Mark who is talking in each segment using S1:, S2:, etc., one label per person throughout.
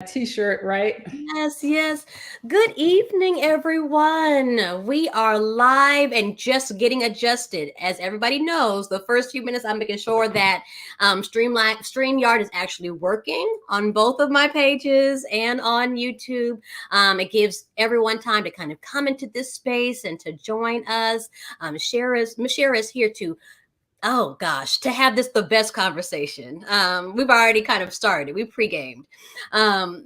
S1: T-shirt, right?
S2: Yes, yes. Good evening, everyone. We are live and just getting adjusted. As everybody knows, the first few minutes I'm making sure that StreamYard is actually working on both of my pages and on YouTube. It gives everyone time to kind of come into this space and to join us. Miss Sherra is here to to have this the best conversation. We've already kind of started. We pre-gamed.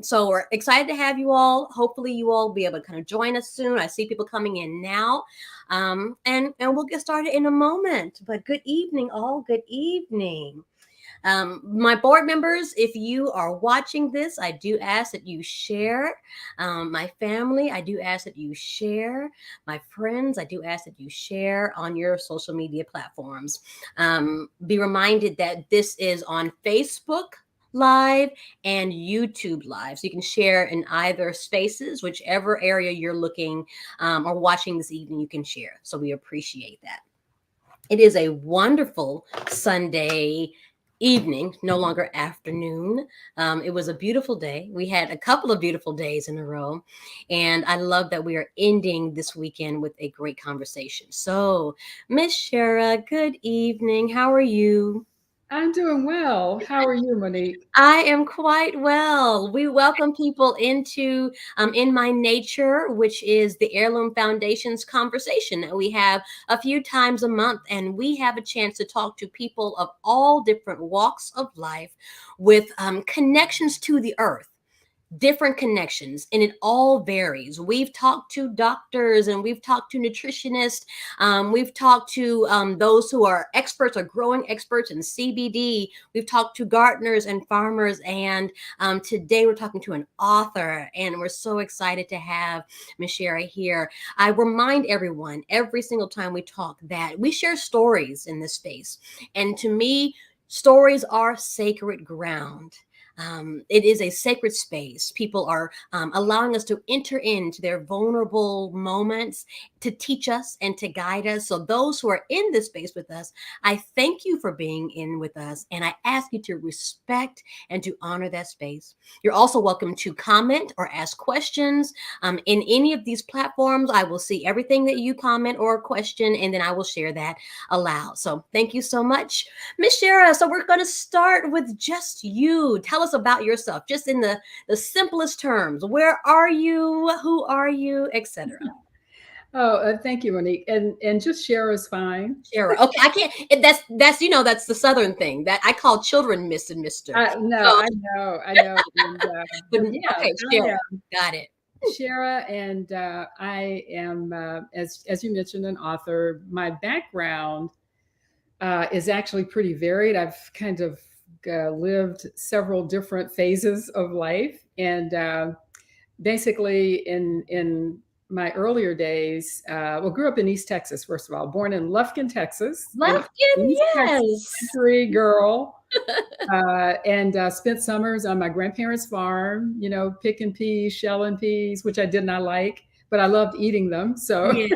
S2: So we're excited to have you all. Hopefully you all be able to kind of join us soon. I see people coming in now. And we'll get started in a moment. But good evening, all. Good evening. My board members, if you are watching this, I do ask that you share. My family, I do ask that you share. My friends, I do ask that you share on your social media platforms. Be reminded that this is on Facebook Live and YouTube Live. So you can share in either spaces, whichever area you're looking or watching this evening, you can share. So we appreciate that. It is a wonderful Sunday evening, no longer afternoon. It was a beautiful day. We had a couple of beautiful days in a row. And I love that we are ending this weekend with a great conversation. So, Miss Sherra, good evening. How are you?
S1: I'm doing well. How are you, Monique?
S2: I am quite well. We welcome people into In My Nature, which is the Heirloom Foundation's conversation that we have a few times a month. And we have a chance to talk to people of all different walks of life with connections to the earth, different connections, and it all varies. We've talked to doctors and we've talked to nutritionists. We've talked to those who are experts or growing experts in CBD. We've talked to gardeners and farmers. And today we're talking to an author, and we're so excited to have Ms. Sherra here. I remind everyone every single time we talk that we share stories in this space. And to me, stories are sacred ground. It is a sacred space. People are allowing us to enter into their vulnerable moments to teach us and to guide us. So, those who are in this space with us, I thank you for being in with us. And I ask you to respect and to honor that space. You're also welcome to comment or ask questions in any of these platforms. I will see everything that you comment or question, and then I will share that aloud. So, thank you so much. Miss Sherra, so we're going to start with just you. Tell us about yourself, just in the simplest terms. Where are you? Who are you? Etc.
S1: Oh, thank you, Monique. And just share is fine.
S2: Sherra. Okay, I can't. That's that's the Southern thing that I call children Miss and Mister.
S1: No,
S2: So,
S1: I know.
S2: but
S1: But yeah,
S2: okay,
S1: I
S2: Sherra,
S1: am
S2: got it.
S1: Sherra, and I am, as you mentioned, an author. My background is actually pretty varied. I've kind of lived several different phases of life, and basically in my earlier days, well, grew up in East Texas, first of all, born in Lufkin, Texas, an
S2: Lufkin,
S1: East Texas
S2: yes.
S1: country girl, and spent summers on my grandparents' farm, picking peas, shelling peas, which I did not like, but I loved eating them. So
S2: Yeah.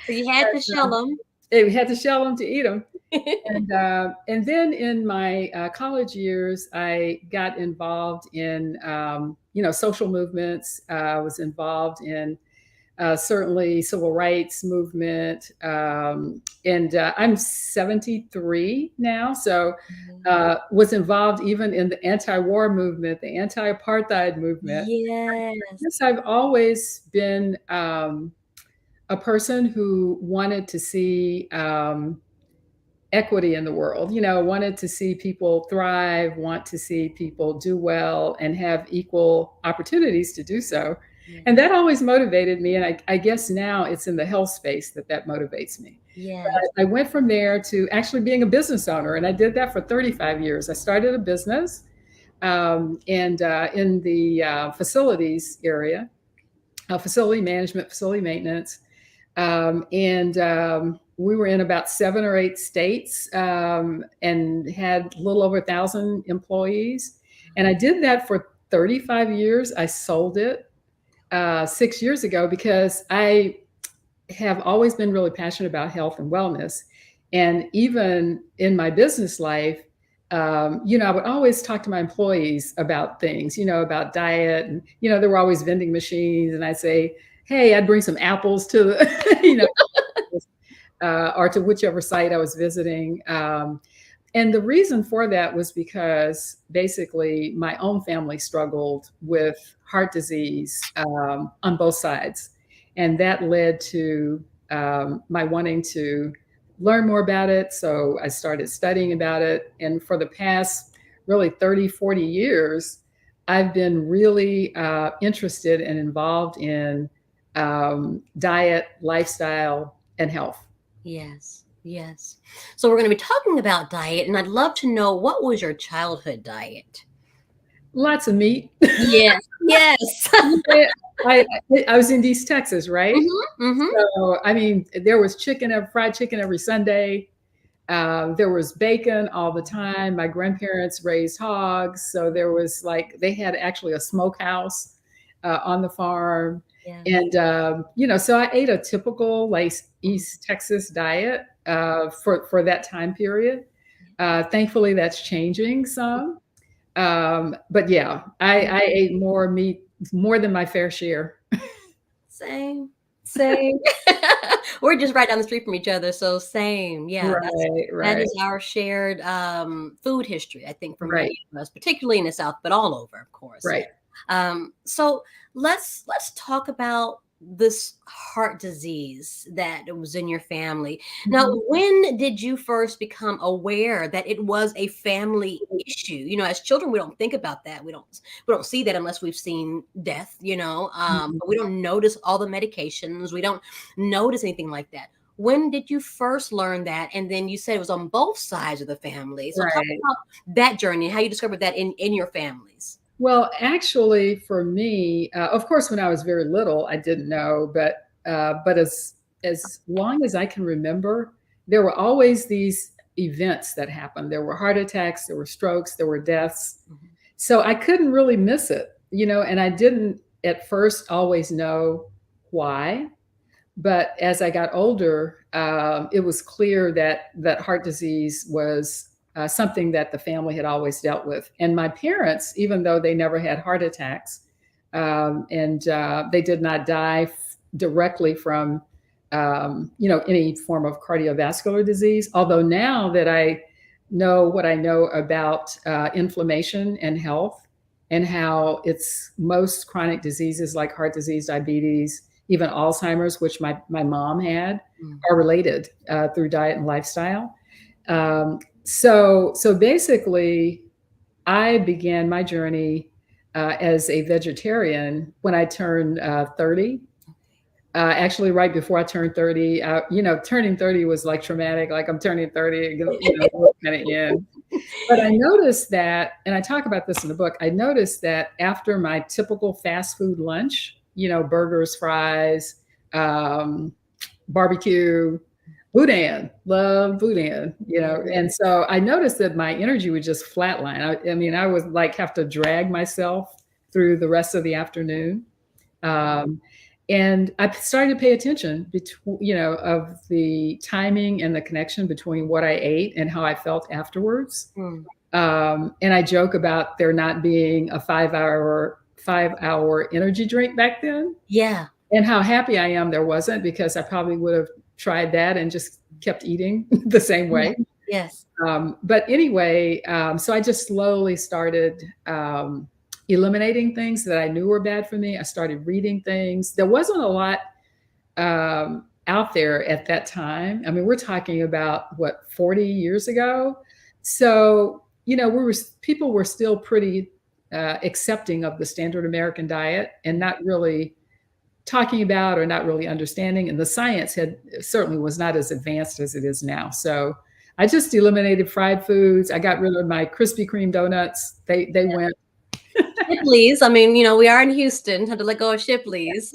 S2: So you had to shell them.
S1: we had to shell them to eat them. And then in my college years, I got involved in social movements. I was involved in certainly civil rights movement, and I'm 73 now, so was involved even in the anti-war movement, the anti-apartheid movement.
S2: Yes.
S1: Yes, I've always been a person who wanted to see equity in the world, wanted to see people thrive, want to see people do well and have equal opportunities to do so.
S2: Yeah.
S1: And that always motivated me. And I guess now it's in the health space that motivates me.
S2: Yes.
S1: But I went from there to actually being a business owner. And I did that for 35 years. I started a business and in the facilities area, facility management, facility maintenance. And we were in about 7 or 8 states and had a little over 1,000 employees. And I did that for 35 years. I sold it 6 years ago because I have always been really passionate about health and wellness. And even in my business life, I would always talk to my employees about things, about diet. And, there were always vending machines. And I'd say, hey, I'd bring some apples to the, or to whichever site I was visiting. And the reason for that was because basically my own family struggled with heart disease on both sides. And that led to my wanting to learn more about it. So I started studying about it. And for the past really 30, 40 years, I've been really interested and involved in diet, lifestyle, and health.
S2: Yes. Yes. So we're going to be talking about diet, and I'd love to know, what was your childhood diet?
S1: Lots of meat.
S2: Yes. Yes.
S1: I was in East Texas, right? So, I mean, there was fried chicken every Sunday. There was bacon all the time. My grandparents raised hogs. So there was they had actually a smokehouse on the farm.
S2: Yeah.
S1: And, so I ate a typical East Texas diet for that time period. Thankfully, that's changing some. But yeah, I ate more meat, more than my fair share.
S2: Same. We're just right down the street from each other, so same. Yeah, that is our shared food history, I think, for many of us, particularly in the South, but all over, of course.
S1: Right.
S2: So let's talk about this heart disease that was in your family. Now, when did you first become aware that it was a family issue? As children, we don't think about that. We don't see that unless we've seen death, but we don't notice all the medications. We don't notice anything like that. When did you first learn that? And then you said it was on both sides of the family. So talk about that journey, how you discovered that in your families.
S1: Well, actually, for me, of course, when I was very little, I didn't know, but as long as I can remember, there were always these events that happened. There were heart attacks, there were strokes, there were deaths. So I couldn't really miss it, and I didn't at first always know why. But as I got older, it was clear that heart disease was something that the family had always dealt with. And my parents, even though they never had heart attacks, and they did not die directly from, any form of cardiovascular disease. Although now that I know what I know about inflammation and health, and how it's most chronic diseases like heart disease, diabetes, even Alzheimer's, which my mom had, are related through diet and lifestyle. So basically, I began my journey as a vegetarian when I turned 30. Actually, right before I turned 30, turning 30 was like traumatic. Like, I'm turning 30, kind of in. But I noticed that, and I talk about this in the book, I noticed that after my typical fast food lunch, burgers, fries, barbecue, boudin, love boudin, and so I noticed that my energy would just flatline. I mean, I would have to drag myself through the rest of the afternoon. And I started to pay attention of the timing and the connection between what I ate and how I felt afterwards. And I joke about there not being a 5-hour energy drink back then.
S2: Yeah.
S1: And how happy I am there wasn't, because I probably would have tried that and just kept eating the same way.
S2: Yes.
S1: But anyway, so I just slowly started eliminating things that I knew were bad for me. I started reading things. There wasn't a lot out there at that time. I mean, we're talking about 40 years ago. So, people were still pretty accepting of the standard American diet and not really talking about or not really understanding. And the science certainly was not as advanced as it is now. So I just eliminated fried foods. I got rid of my Krispy Kreme donuts. They went.
S2: Shipley's. I mean, we are in Houston. Had to let go of Shipley's.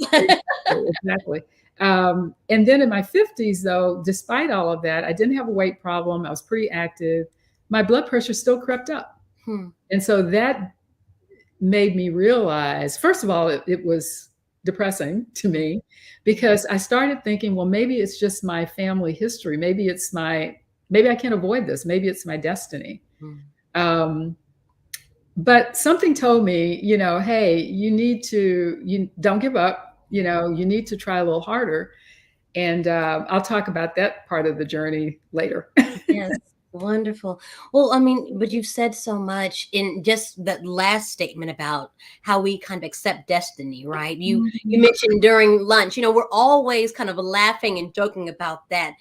S1: Exactly. And then in my 50s, though, despite all of that, I didn't have a weight problem. I was pretty active. My blood pressure still crept up. And so that made me realize, first of all, it was depressing to me, because I started thinking, well, maybe it's just my family history. Maybe I can't avoid this. Maybe it's my destiny. But something told me, hey, you don't give up, you need to try a little harder. And I'll talk about that part of the journey later.
S2: Yes, wonderful. Well, I mean, but you've said so much in just that last statement about how we kind of accept destiny, right? You
S1: Mhm.
S2: mentioned during lunch, we're always kind of laughing and joking about that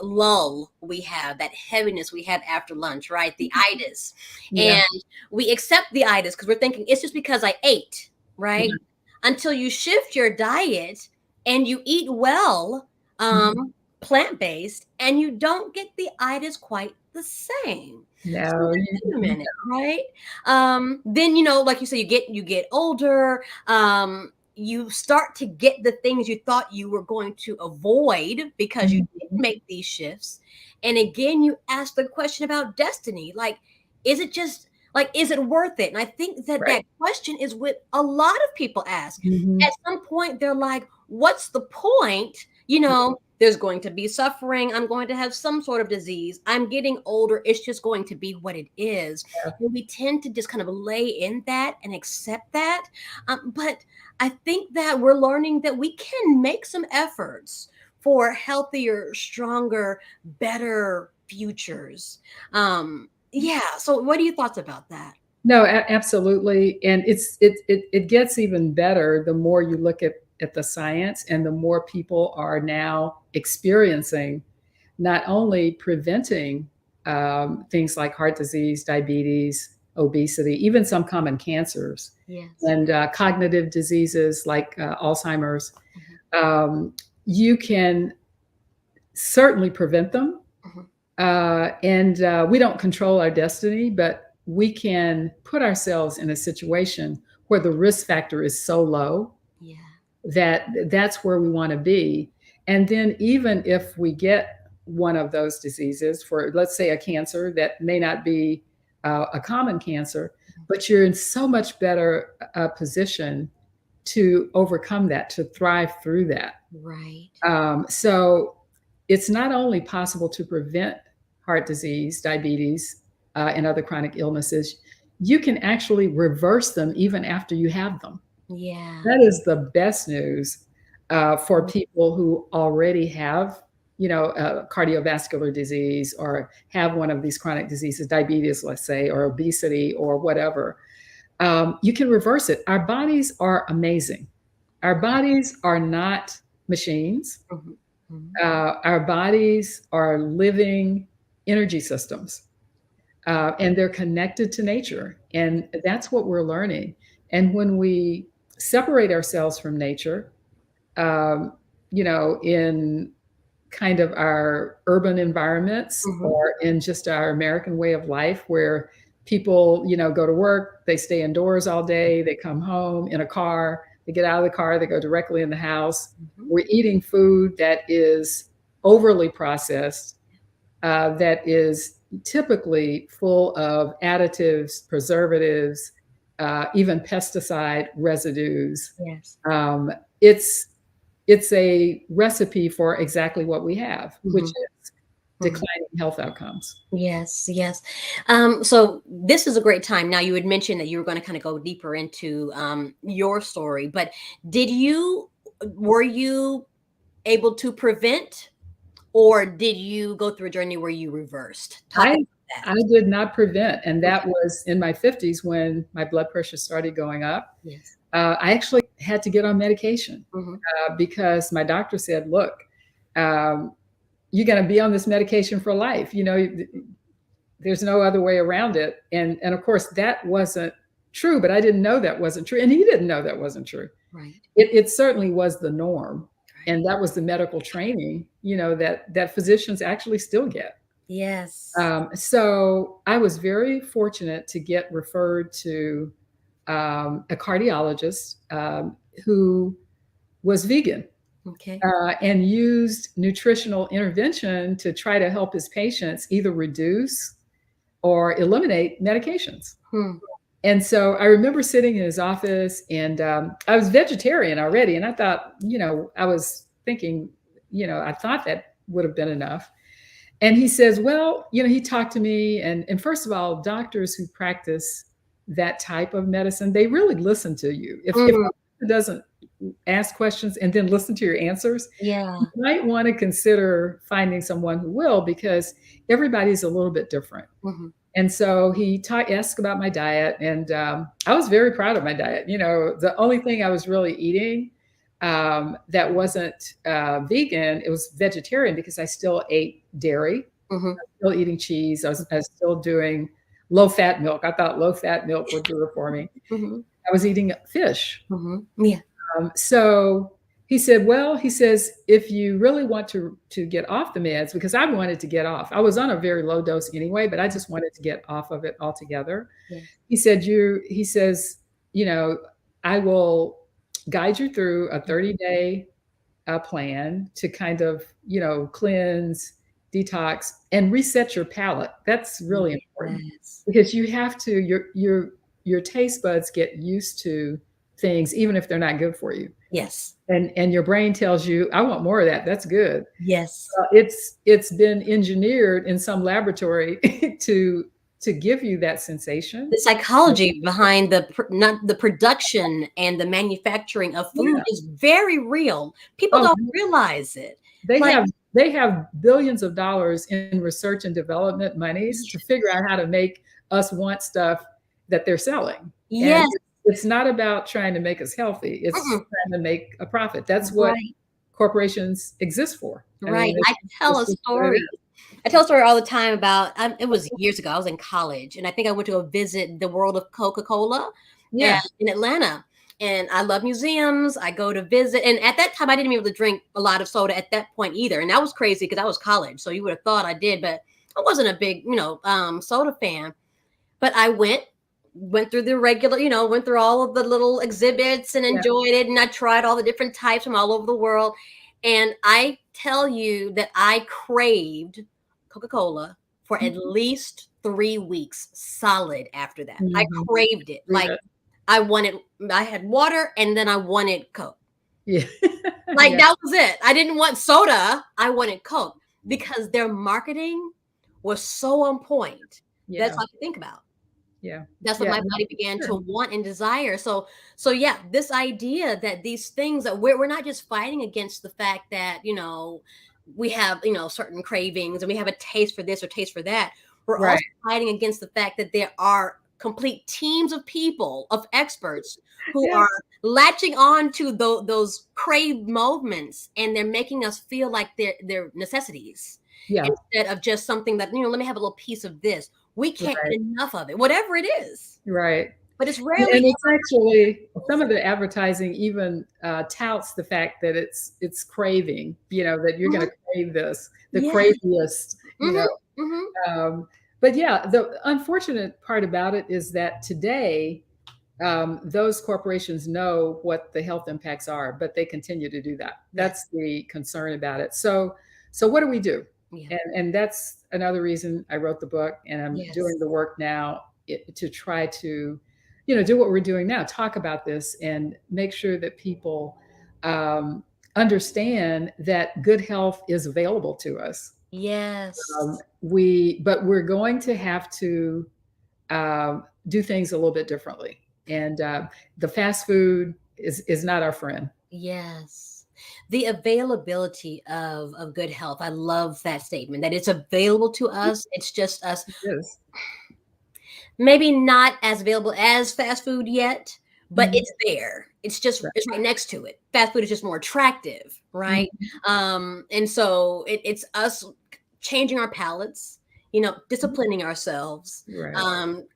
S2: lull we have, that heaviness we have after lunch, right? The itis.
S1: Yeah.
S2: And we accept the itis because we're thinking it's just because I ate, right?
S1: Yeah.
S2: Until you shift your diet and you eat well.
S1: Mhm.
S2: Plant-based and you don't get the itis quite the same. So
S1: No,
S2: wait a minute, right? Then like you say, you get older, you start to get the things you thought you were going to avoid because you did
S1: Mhm.
S2: make these shifts. And again, you ask the question about destiny. Like, is it just like, is it worth it? And I think that
S1: Right.
S2: that question is what a lot of people ask.
S1: Mhm.
S2: At some point, they're like, what's the point? There's going to be suffering. I'm going to have some sort of disease. I'm getting older. It's just going to be what it is.
S1: Yeah.
S2: And we tend to just kind of lay in that and accept that. But I think that we're learning that we can make some efforts for healthier, stronger, better futures. Yeah. So, what are your thoughts about that?
S1: No, absolutely. And it gets even better the more you look at the science and the more people are now experiencing not only preventing things like heart disease, diabetes, obesity, even some common cancers,
S2: Yes.
S1: and cognitive diseases like Alzheimer's.
S2: Mhm,
S1: Um, you can certainly prevent them.
S2: mhm.
S1: And we don't control our destiny, but we can put ourselves in a situation where the risk factor is so low
S2: Yeah.
S1: that that's where we want to be. And then even if we get one of those diseases, for let's say a cancer that may not be a common cancer, but you're in so much better position to overcome that, to thrive through that.
S2: Right.
S1: So it's not only possible to prevent heart disease, diabetes, and other chronic illnesses, you can actually reverse them even after you have them.
S2: Yeah.
S1: That is the best news for people who already have, cardiovascular disease or have one of these chronic diseases, diabetes, let's say, or obesity or whatever. You can reverse it. Our bodies are amazing. Our bodies are not machines.
S2: Mhm, mhm.
S1: Our bodies are living energy systems, and they're connected to nature. And that's what we're learning. And when we separate ourselves from nature, um, in kind of our urban environments
S2: Mhm.
S1: or in just our American way of life where people, go to work, they stay indoors all day, they come home in a car, they get out of the car, they go directly in the house.
S2: Mhm.
S1: We're eating food that is overly processed, that is typically full of additives, preservatives, even pesticide residues.
S2: Yes.
S1: Um, it's it's a recipe for exactly what we have, which
S2: Mhm,
S1: is
S2: mhm.
S1: declining health outcomes.
S2: Yes, yes. So this is a great time. Now, you had mentioned that you were going to kind of go deeper into your story, but were you able to prevent, or did you go through a journey where you reversed? Talk
S1: I
S2: about
S1: I
S2: that.
S1: did not prevent, and that
S2: Okay.
S1: was in my 50s when my blood pressure started going up.
S2: Yes.
S1: I actually had to get on medication
S2: Hmm.
S1: because my doctor said, "Look, um, you're going to be on this medication for life. There's no other way around it." And of course, that wasn't true, but I didn't know that wasn't true, and he didn't know that wasn't true.
S2: Right.
S1: It certainly was the norm,
S2: Right.
S1: and that was the medical training, that physicians actually still get.
S2: Yes.
S1: So I was very fortunate to get referred to a cardiologist who was vegan
S2: Okay.
S1: and used nutritional intervention to try to help his patients either reduce or eliminate medications.
S2: Hmm.
S1: And so I remember sitting in his office, and I was vegetarian already. And I thought, I was thinking, I thought that would have been enough. And he says, well, he talked to me, and first of all, doctors who practice that type of medicine, they really listen to you. If
S2: Mhm.
S1: a person doesn't ask questions and then listen to your answers,
S2: Yeah.
S1: you might want to consider finding someone who will, because everybody's a little bit different.
S2: Mhm.
S1: And so he asked about my diet, and I was very proud of my diet. The only thing I was really eating that wasn't vegan, it was vegetarian, because I still ate dairy,
S2: Mhm.
S1: still eating cheese. I was still doing low fat milk. I thought low fat milk would do it for me.
S2: Mhm.
S1: I was eating fish.
S2: Mhm. Yeah.
S1: So he said, well, he says, if you really want to get off the meds, because I wanted to get off. I was on a very low dose anyway, but I just wanted to get off of it altogether.
S2: Yes.
S1: He says, you know, I will guide you through a 30-day plan to kind of, cleanse, detox, and reset your palate. That's really important,
S2: Yes.
S1: because you have to, your taste buds get used to things, even if they're not good for you.
S2: Yes.
S1: And your brain tells you, I want more of that. That's good.
S2: Yes.
S1: It's been engineered in some laboratory to give you that sensation.
S2: The psychology behind not the production and the manufacturing of food
S1: Yeah.
S2: is very real. People
S1: Oh,
S2: don't realize it.
S1: they
S2: Like,
S1: have they have billions of dollars in research and development monies to figure out how to make us want stuff that they're selling. And
S2: yes.
S1: it's not about trying to make us healthy. It's
S2: Mm-mm.
S1: trying to make a profit. That's what
S2: Right.
S1: corporations exist for. I
S2: Right.
S1: mean,
S2: I tell
S1: it's
S2: a
S1: just what it
S2: story.
S1: is.
S2: I tell a story all the time about, it was years ago. I was in college, and I think I went to a visit the world of Coca-Cola
S1: Yeah.
S2: in Atlanta. And I love museums. I go to visit. And at that time, I didn't even able to drink a lot of soda at that point either. And that was crazy because I was college. So you would have thought I did, but I wasn't a big, soda fan. But I went through the regular, went through all of the little exhibits and
S1: Yeah.
S2: enjoyed it. And I tried all the different types from all over the world. And I tell you that I craved Coca-Cola for at least 3 weeks solid after that. I
S1: Mhm.
S2: craved it. Like,
S1: Yeah.
S2: I had water and then I wanted Coke.
S1: Yeah.
S2: Like,
S1: Yeah.
S2: that was it. I didn't want soda. I wanted Coke because their marketing was so on point. That's
S1: Yeah.
S2: all I could think about.
S1: Yeah.
S2: That's what
S1: Yeah.
S2: my
S1: No,
S2: body began
S1: sure.
S2: to want and desire. So yeah, this idea that these things that we're not just fighting against the fact that, we have, certain cravings and we have a taste for this or taste for that. We're
S1: Right.
S2: also fighting against the fact that there are complete teams of people, of experts who
S1: Yeah.
S2: are latching on to those craved moments, and they're making us feel like they're necessities
S1: Yeah.
S2: instead of just something that, let me have a little piece of this. We can't
S1: Right.
S2: get enough of it, whatever it is.
S1: Right.
S2: But it's
S1: And
S2: rarely
S1: it's actually
S2: ever
S1: some of the advertising even touts the fact that it's craving, that you're going
S2: Mhm.
S1: to crave this, the
S2: Yeah.
S1: craziest,
S2: Mhm. Mhm.
S1: Um, but yeah, the unfortunate part about it is that today, those corporations know what the health impacts are, but they continue to do that.
S2: Yeah.
S1: That's the concern about it. So what do we do?
S2: Yeah.
S1: And that's another reason I wrote the book, and I'm doing
S2: Yes.
S1: the work now to try to, do what we're doing now, talk about this and make sure that people um, understand that good health is available to us.
S2: Yes.
S1: But we're going to have to do things a little bit differently. And the fast food is not our friend.
S2: Yes. The availability of good health. I love that statement that it's available to us. It's just us
S1: It is.
S2: maybe not as available as fast food yet, but
S1: Mhm.
S2: it's there. It's just
S1: Right.
S2: it's right next to it. Fast food is just more attractive, right?
S1: Mhm.
S2: And so it's us changing our palates, disciplining ourselves,
S1: Right.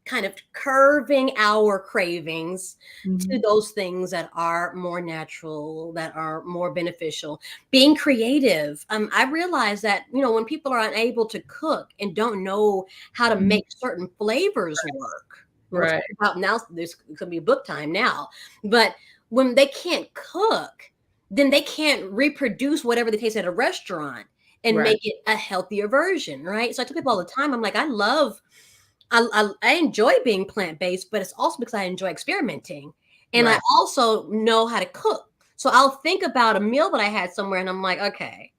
S2: kind of curving our cravings to
S1: Mhm.
S2: those things that are more natural, that are more beneficial. Being creative. I realize that, when people are unable to cook and don't know how to
S1: Mhm.
S2: make certain flavors work. We're
S1: Right.
S2: talking about now, there's going to be a book time now, but when they can't cook, then they can't reproduce whatever they taste at a restaurant and
S1: Right.
S2: make it a healthier version, right? So I tell people all the time, I'm like, I enjoy being plant based, but it's also because I enjoy experimenting, and I
S1: Right.
S2: also know how to cook. So I'll think about a meal that I had somewhere, and I'm like, okay,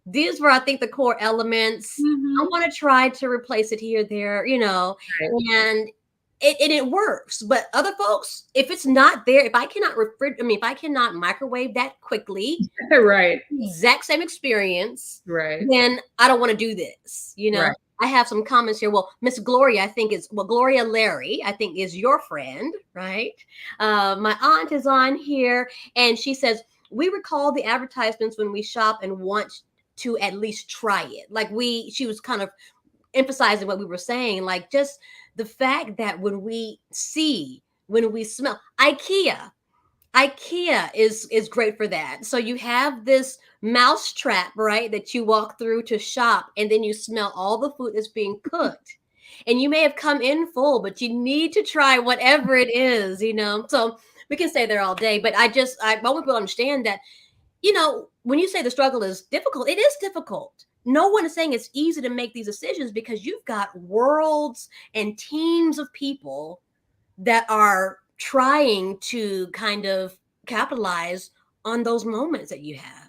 S2: these were, I think, the core elements. I
S1: Mhm.
S2: want to try to replace it here, there,
S1: Right.
S2: and it works. But other folks, if it's not there, if I cannot if I cannot microwave that quickly,
S1: Right.
S2: exact same experience,
S1: Right.
S2: then I don't want to do this.
S1: Right.
S2: I have some comments here. Well, Miss Gloria, I think is, well, Gloria Larry, I think is your friend, right? My aunt is on here, and she says, we recall the advertisements when we shop and want to at least try it. Like she was kind of emphasizing what we were saying, like just the fact that when we smell IKEA is great for that. So you have this mouse trap, right, that you walk through to shop, and then you smell all the food that's being cooked. And you may have come in full, but you need to try whatever it is. So we can stay there all day, but I want people to understand that, when you say the struggle is difficult, it is difficult. No one is saying it's easy to make these decisions, because you've got worlds and teams of people that are trying to kind of capitalize on those moments that you have.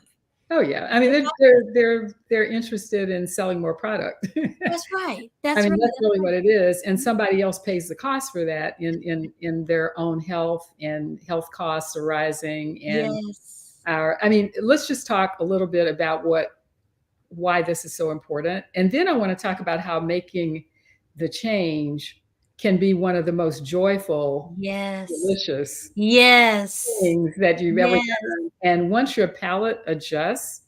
S1: Oh yeah. I mean, they're interested in selling more product.
S2: That's right.
S1: I
S2: That's
S1: mean,
S2: right.
S1: that's
S2: That's
S1: really
S2: right.
S1: what it is, and somebody else pays the cost for that in their own health, and health costs are rising. And
S2: Yes.
S1: I mean, let's just talk a little bit about why this is so important, and then I want to talk about how making the change can be one of the most joyful,
S2: Yes.
S1: delicious
S2: Yes.
S1: things that you've ever
S2: Yes.
S1: done. And once your palate adjusts,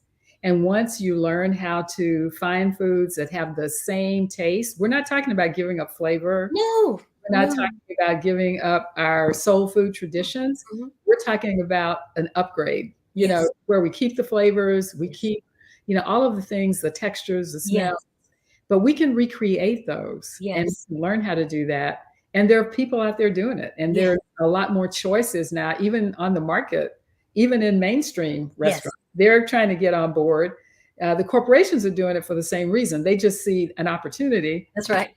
S1: and once you learn how to find foods that have the same taste, we're not talking about giving up flavor.
S2: No.
S1: We're not
S2: No.
S1: talking about giving up our soul food traditions.
S2: Mhm.
S1: We're talking about an upgrade,
S2: Yes.
S1: where we keep the flavors, we
S2: Yes.
S1: keep, all of the things, the textures, the smell,
S2: Yes.
S1: but we can recreate those, and
S2: Yes.
S1: we can learn how to do that. And there are people out there doing it. And there
S2: Yes.
S1: are a lot more choices now, even on the market, even in mainstream
S2: Yes.
S1: restaurants. They're trying to get on board. The corporations are doing it for the same reason. They just see an opportunity,
S2: That's right.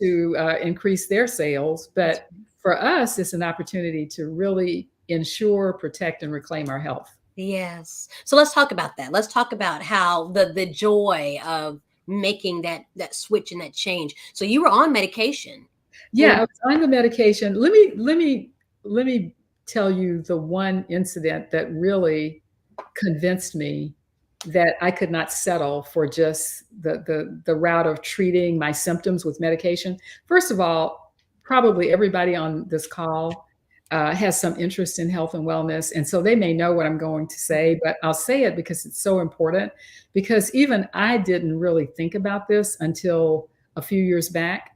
S1: to increase their sales.
S2: That's
S1: But for us, it's an opportunity to really ensure, protect, and reclaim our health.
S2: Yes. So let's talk about that. Let's talk about how the joy of making that switch and that change. So you were on medication. You
S1: Yeah, I was on the medication. Let me tell you the one incident that really convinced me that I could not settle for just the route of treating my symptoms with medication. First of all, probably everybody on this call has some interest in health and wellness, and so they may know what I'm going to say, but I'll say it because it's so important. Because even I didn't really think about this until a few years back.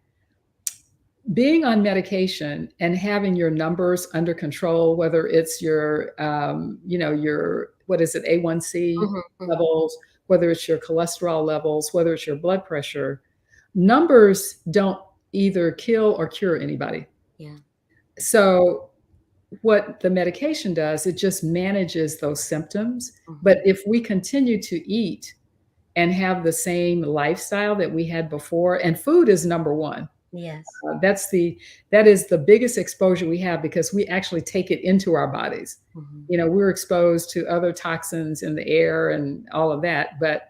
S1: Being on medication and having your numbers under control, whether it's your what is it, A1C
S2: Mhm, mhm.
S1: levels, whether it's your cholesterol levels, whether it's your blood pressure, numbers don't either kill or cure anybody.
S2: Yeah.
S1: So what the medication does, it just manages those symptoms. But
S2: Mhm.
S1: if we continue to eat and have the same lifestyle that we had before, and food is number one.
S2: Yes.
S1: That is the biggest exposure we have, because we actually take it into our bodies.
S2: Mhm.
S1: We're exposed to other toxins in the air and all of that. But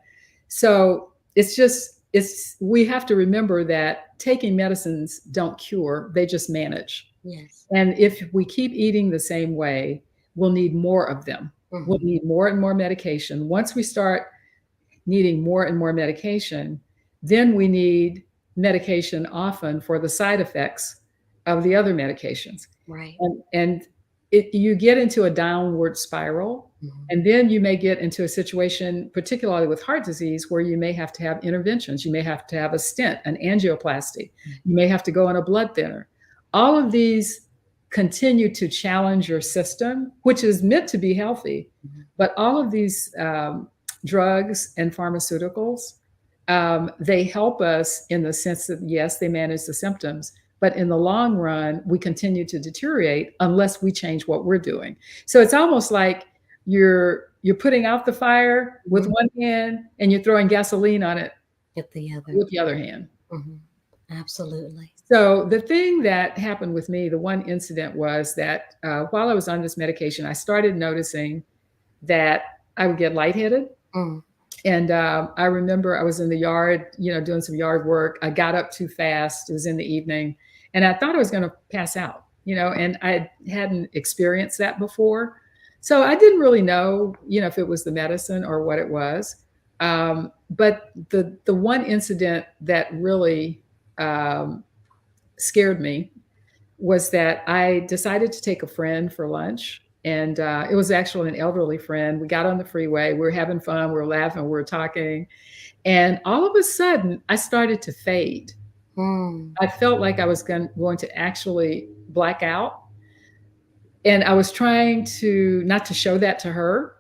S1: so it's we have to remember that taking medicines don't cure, they just manage.
S2: Yes.
S1: And if we keep eating the same way, we'll need more of them. We'll
S2: Mhm.
S1: need more and more medication. Once we start needing more and more medication, then we need medication often for the side effects of the other medications.
S2: Right.
S1: And you get into a downward spiral,
S2: Mhm.
S1: and then you may get into a situation, particularly with heart disease, where you may have to have interventions. You may have to have a stent, an angioplasty. You may have to go on a blood thinner. All of these continue to challenge your system, which is meant to be healthy.
S2: Mhm.
S1: But all of these drugs and pharmaceuticals, they help us in the sense that, yes, they manage the symptoms, but in the long run, we continue to deteriorate unless we change what we're doing. So it's almost like you're putting out the fire with
S2: Mhm.
S1: one hand and you're throwing gasoline on it
S2: Get the other.
S1: with the other hand.
S2: Mhm. Absolutely.
S1: So the thing that happened with me, the one incident was that while I was on this medication, I started noticing that I would get lightheaded.
S2: Mm.
S1: And I remember I was in the yard, doing some yard work. I got up too fast. It was in the evening, and I thought I was going to pass out, and I hadn't experienced that before. So I didn't really know, if it was the medicine or what it was. But the one incident that really um, scared me was that I decided to take a friend for lunch. And it was actually an elderly friend. We got on the freeway. We were having fun. We were laughing. We were talking. And all of a sudden, I started to fade.
S2: Mm.
S1: I felt like I was going to actually black out. And I was trying to not to show that to her,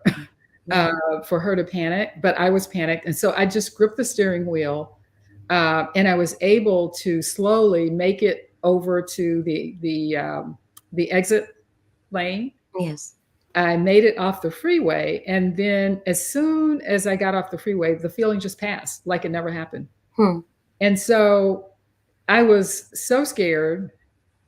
S2: Yeah.
S1: for her to panic, but I was panicked. And so I just gripped the steering wheel, and I was able to slowly make it over to the exit lane.
S2: Yes.
S1: I made it off the freeway, and then as soon as I got off the freeway, the feeling just passed like it never happened.
S2: Hmm.
S1: And so I was so scared,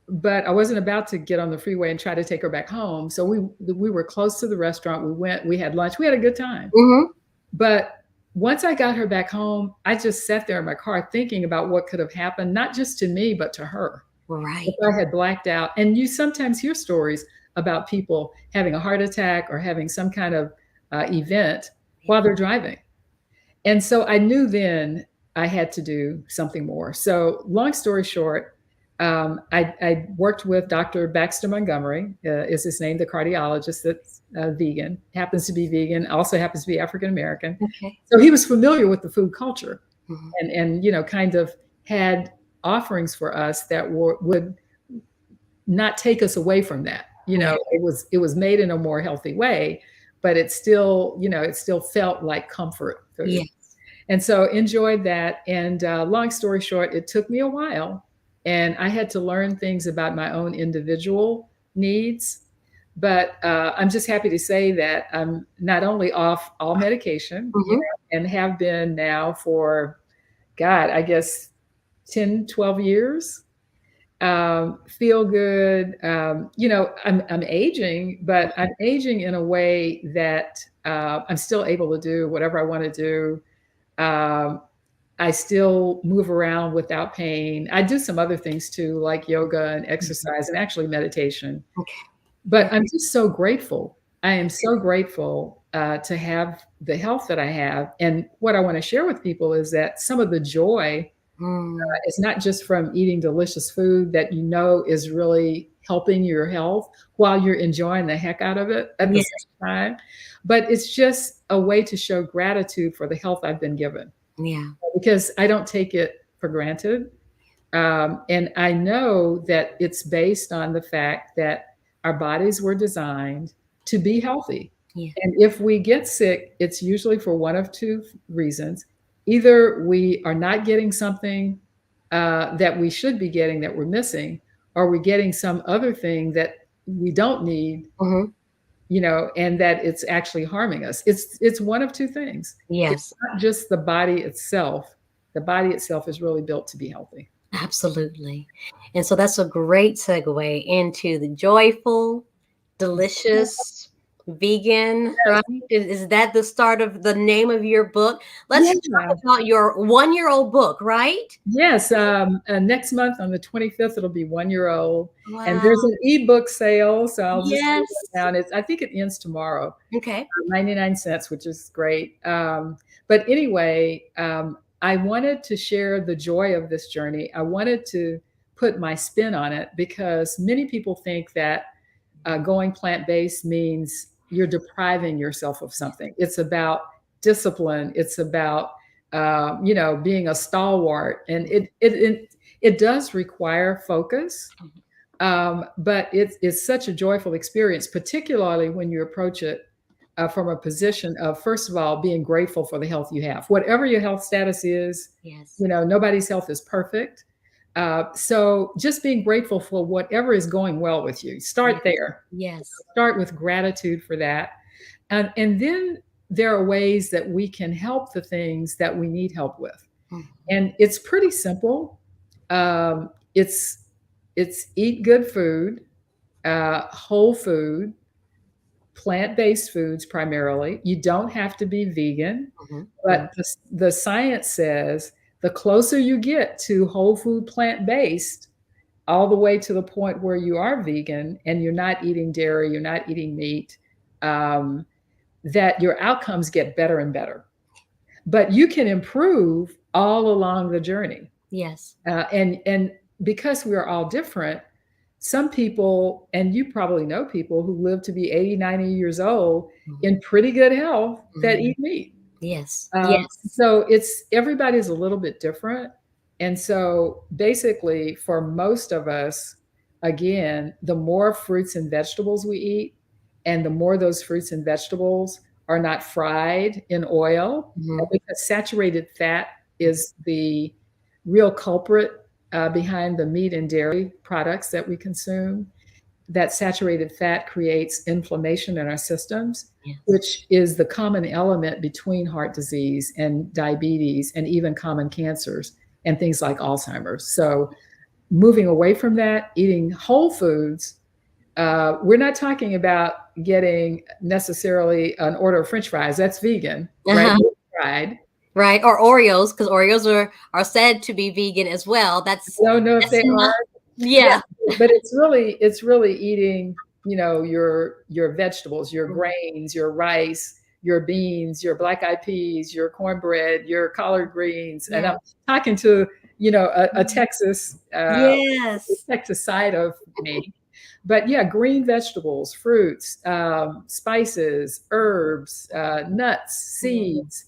S1: but I wasn't about to get on the freeway and try to take her back home. So we were close to the restaurant. We had lunch. We had a good time.
S2: Mm-hmm.
S1: But once I got her back home, I just sat there in my car thinking about what could have happened, not just to me, but to her.
S2: Right.
S1: If I had blacked out. And you sometimes hear stories about people having a heart attack or having some kind of event while they're driving. And so I knew then I had to do something more. So, long story short, I worked with Dr. Baxter Montgomery, is his name, the cardiologist that's vegan, happens to be vegan, also happens to be African American.
S2: Okay.
S1: So he was familiar with the food culture,
S2: Mm-hmm.
S1: and kind of had offerings for us that would not take us away from that.
S2: Yeah.
S1: It was made in a more healthy way, but it still, it still felt like comfort food.
S2: Yes.
S1: And so enjoyed that. And long story short, it took me a while, and I had to learn things about my own individual needs. But I'm just happy to say that I'm not only off all medication,
S2: Mm-hmm.
S1: and have been now for, God, I guess 10, 12 years. Feel good. I'm aging, but I'm aging in a way that I'm still able to do whatever I want to do. Um, I still move around without pain. I do some other things too, like yoga and exercise and actually meditation.
S2: Okay.
S1: But I'm just so grateful. I am so grateful to have the health that I have. And what I want to share with people is that some of the joy is not just from eating delicious food that is really helping your health while you're enjoying the heck out of it at the
S2: Yes.
S1: same time, but it's just a way to show gratitude for the health I've been given,
S2: Yeah.
S1: because I don't take it for granted. And I know that it's based on the fact that our bodies were designed to be healthy.
S2: Yeah.
S1: And if we get sick, it's usually for one of two reasons. Either we are not getting something that we should be getting that we're missing, or we're getting some other thing that we don't need,
S2: Mm-hmm.
S1: and that it's actually harming us. It's one of two things.
S2: Yes.
S1: It's not just the body itself. The body itself is really built to be healthy.
S2: Absolutely. And so that's a great segue into the joyful, delicious, vegan,
S1: Yes.
S2: right? Is that the start of the name of your book? Let's
S1: Yeah.
S2: talk about your 1-year-old book, right?
S1: Yes, next month on the 25th, it'll be 1 year old. And
S2: Wow.
S1: there's an ebook sale, so I'll just put
S2: Yes.
S1: it down. I think it ends tomorrow,
S2: Okay.
S1: 99 cents, which is great. But anyway, I wanted to share the joy of this journey. I wanted to put my spin on it because many people think that going plant-based means you're depriving yourself of something. It's about discipline. It's about being a stalwart, and it does require focus, but it's such a joyful experience, particularly when you approach it from a position of, first of all, being grateful for the health you have, whatever your health status is.
S2: Yes.
S1: Nobody's health is perfect. So just being grateful for whatever is going well with you. Start there.
S2: Yes.
S1: Start with gratitude for that. And then there are ways that we can help the things that we need help with.
S2: Mhm.
S1: And it's pretty simple. It's eat good food, whole food, plant-based foods primarily. You don't have to be vegan,
S2: Mhm.
S1: but the science says the closer you get to whole food plant-based, all the way to the point where you are vegan and you're not eating dairy, you're not eating meat, um, that your outcomes get better and better. But you can improve all along the journey.
S2: Yes.
S1: And because we are all different, some people, and you probably know people who live to be 80, 90 years old in pretty good health that
S2: Mhm.
S1: eat meat.
S2: Yes. Yes.
S1: So everybody's a little bit different. And so basically, for most of us, again, the more fruits and vegetables we eat, and the more those fruits and vegetables are not fried in oil,
S2: Mhm.
S1: because saturated fat is the real culprit behind the meat and dairy products that we consume. That saturated fat creates inflammation in our systems,
S2: Yes.
S1: which is the common element between heart disease and diabetes and even common cancers and things like Alzheimer's. So, moving away from that, eating whole foods, we're not talking about getting necessarily an order of French fries. That's vegan, right?
S2: Uh-huh.
S1: Fried.
S2: Right. Or Oreos, because Oreos are said to be vegan as well.
S1: I don't know if
S2: That's
S1: they are.
S2: not.
S1: Yeah,
S2: Yeah.
S1: but it's really eating, your vegetables, your grains, your rice, your beans, your black eyed peas, your cornbread, your collard greens. And
S2: Yeah.
S1: I'm talking to, a Texas
S2: Yes.
S1: Texas side of me. But yeah, green vegetables, fruits, spices, herbs, nuts,
S2: Mhm.
S1: seeds,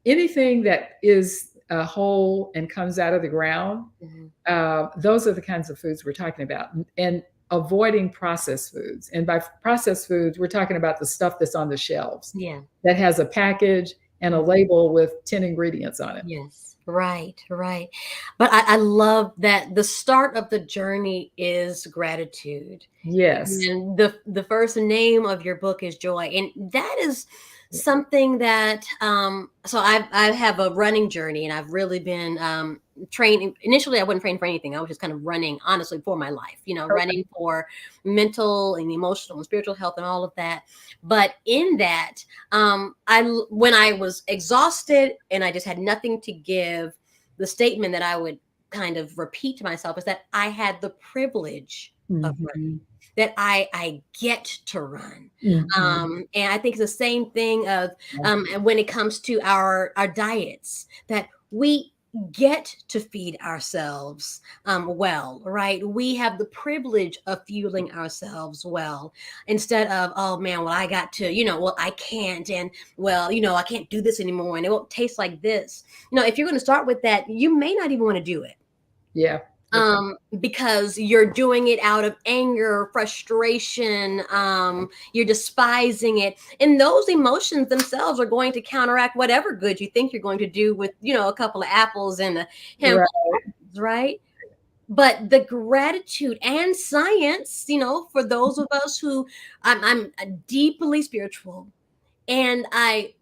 S1: anything that is whole and comes out of the ground.
S2: Mhm.
S1: Those are the kinds of foods we're talking about, and avoiding processed foods. And by processed foods, we're talking about the stuff that's on the shelves
S2: Yeah.
S1: that has a package and a label with 10 ingredients on it.
S2: Yes. Right. Right. But I love that the start of the journey is gratitude.
S1: Yes.
S2: And the first name of your book is Joy. And that is something that so I have a running journey, and I've really been training. Initially I wasn't trained for anything. I was just kind of running honestly for my life,
S1: Okay.
S2: running for mental and emotional and spiritual health and all of that. But in that, when I was exhausted and I just had nothing to give, the statement that I would kind of repeat to myself is that I had the privilege of running,
S1: Mhm.
S2: that I get to run.
S1: Mhm.
S2: And I think it's the same thing of when it comes to our diets, that we get to feed ourselves well, right? We have the privilege of fueling ourselves well, instead of, oh man, well I got to, well I can't, and well, I can't do this anymore, and it won't taste like this. If you're going to start with that, you may not even want to do it,
S1: Yeah. That's right.
S2: because you're doing it out of anger, frustration, you're despising it, and those emotions themselves are going to counteract whatever good you think you're going to do with a couple of apples and a
S1: Right.
S2: handful of apples, right? But the gratitude and science, for those of us who, I'm deeply spiritual, and I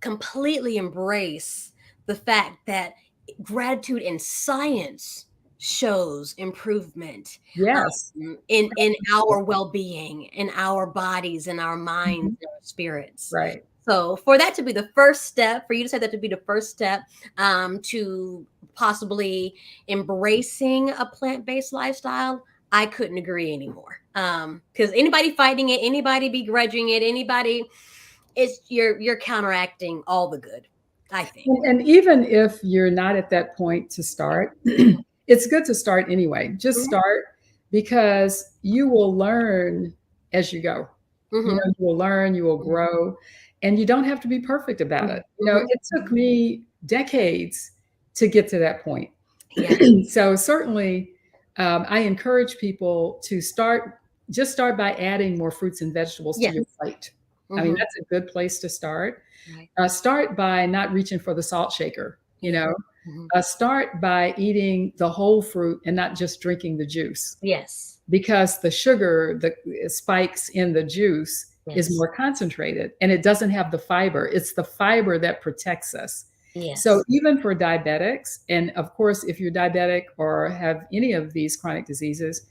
S2: completely embrace the fact that gratitude in science shows improvement
S1: Yes.
S2: in our well-being, in our bodies, in our minds,
S1: Mhm.
S2: in our spirits.
S1: Right.
S2: So for that to be the first step, for you to say that to be the first step to possibly embracing a plant-based lifestyle, I couldn't agree anymore. Because anybody fighting it, anybody begrudging it, anybody, it's you're counteracting all the good, I think.
S1: And even if you're not at that point to start, it's good to start anyway. Just
S2: Mhm,
S1: start, because you will learn as you go.
S2: mhm,
S1: You will learn, you will
S2: mhm,
S1: grow, and you don't have to be perfect about
S2: mhm,
S1: it.
S2: mhm,
S1: It took me decades to get to that point.
S2: yeah,
S1: So certainly, I encourage people to just start by adding more fruits and vegetables to
S2: yes,
S1: your plate. I mean,
S2: mhm,
S1: that's a good place to start.
S2: right,
S1: Start by not reaching for the salt shaker.
S2: yeah, mhm,
S1: Start by eating the whole fruit and not just drinking the juice,
S2: yes,
S1: because the sugar, the spikes in the juice is
S2: yes,
S1: more concentrated and it doesn't have the fiber. It's the fiber that protects us. So
S2: yes,
S1: even for diabetics, and of course, if you're diabetic or have any of these chronic diseases,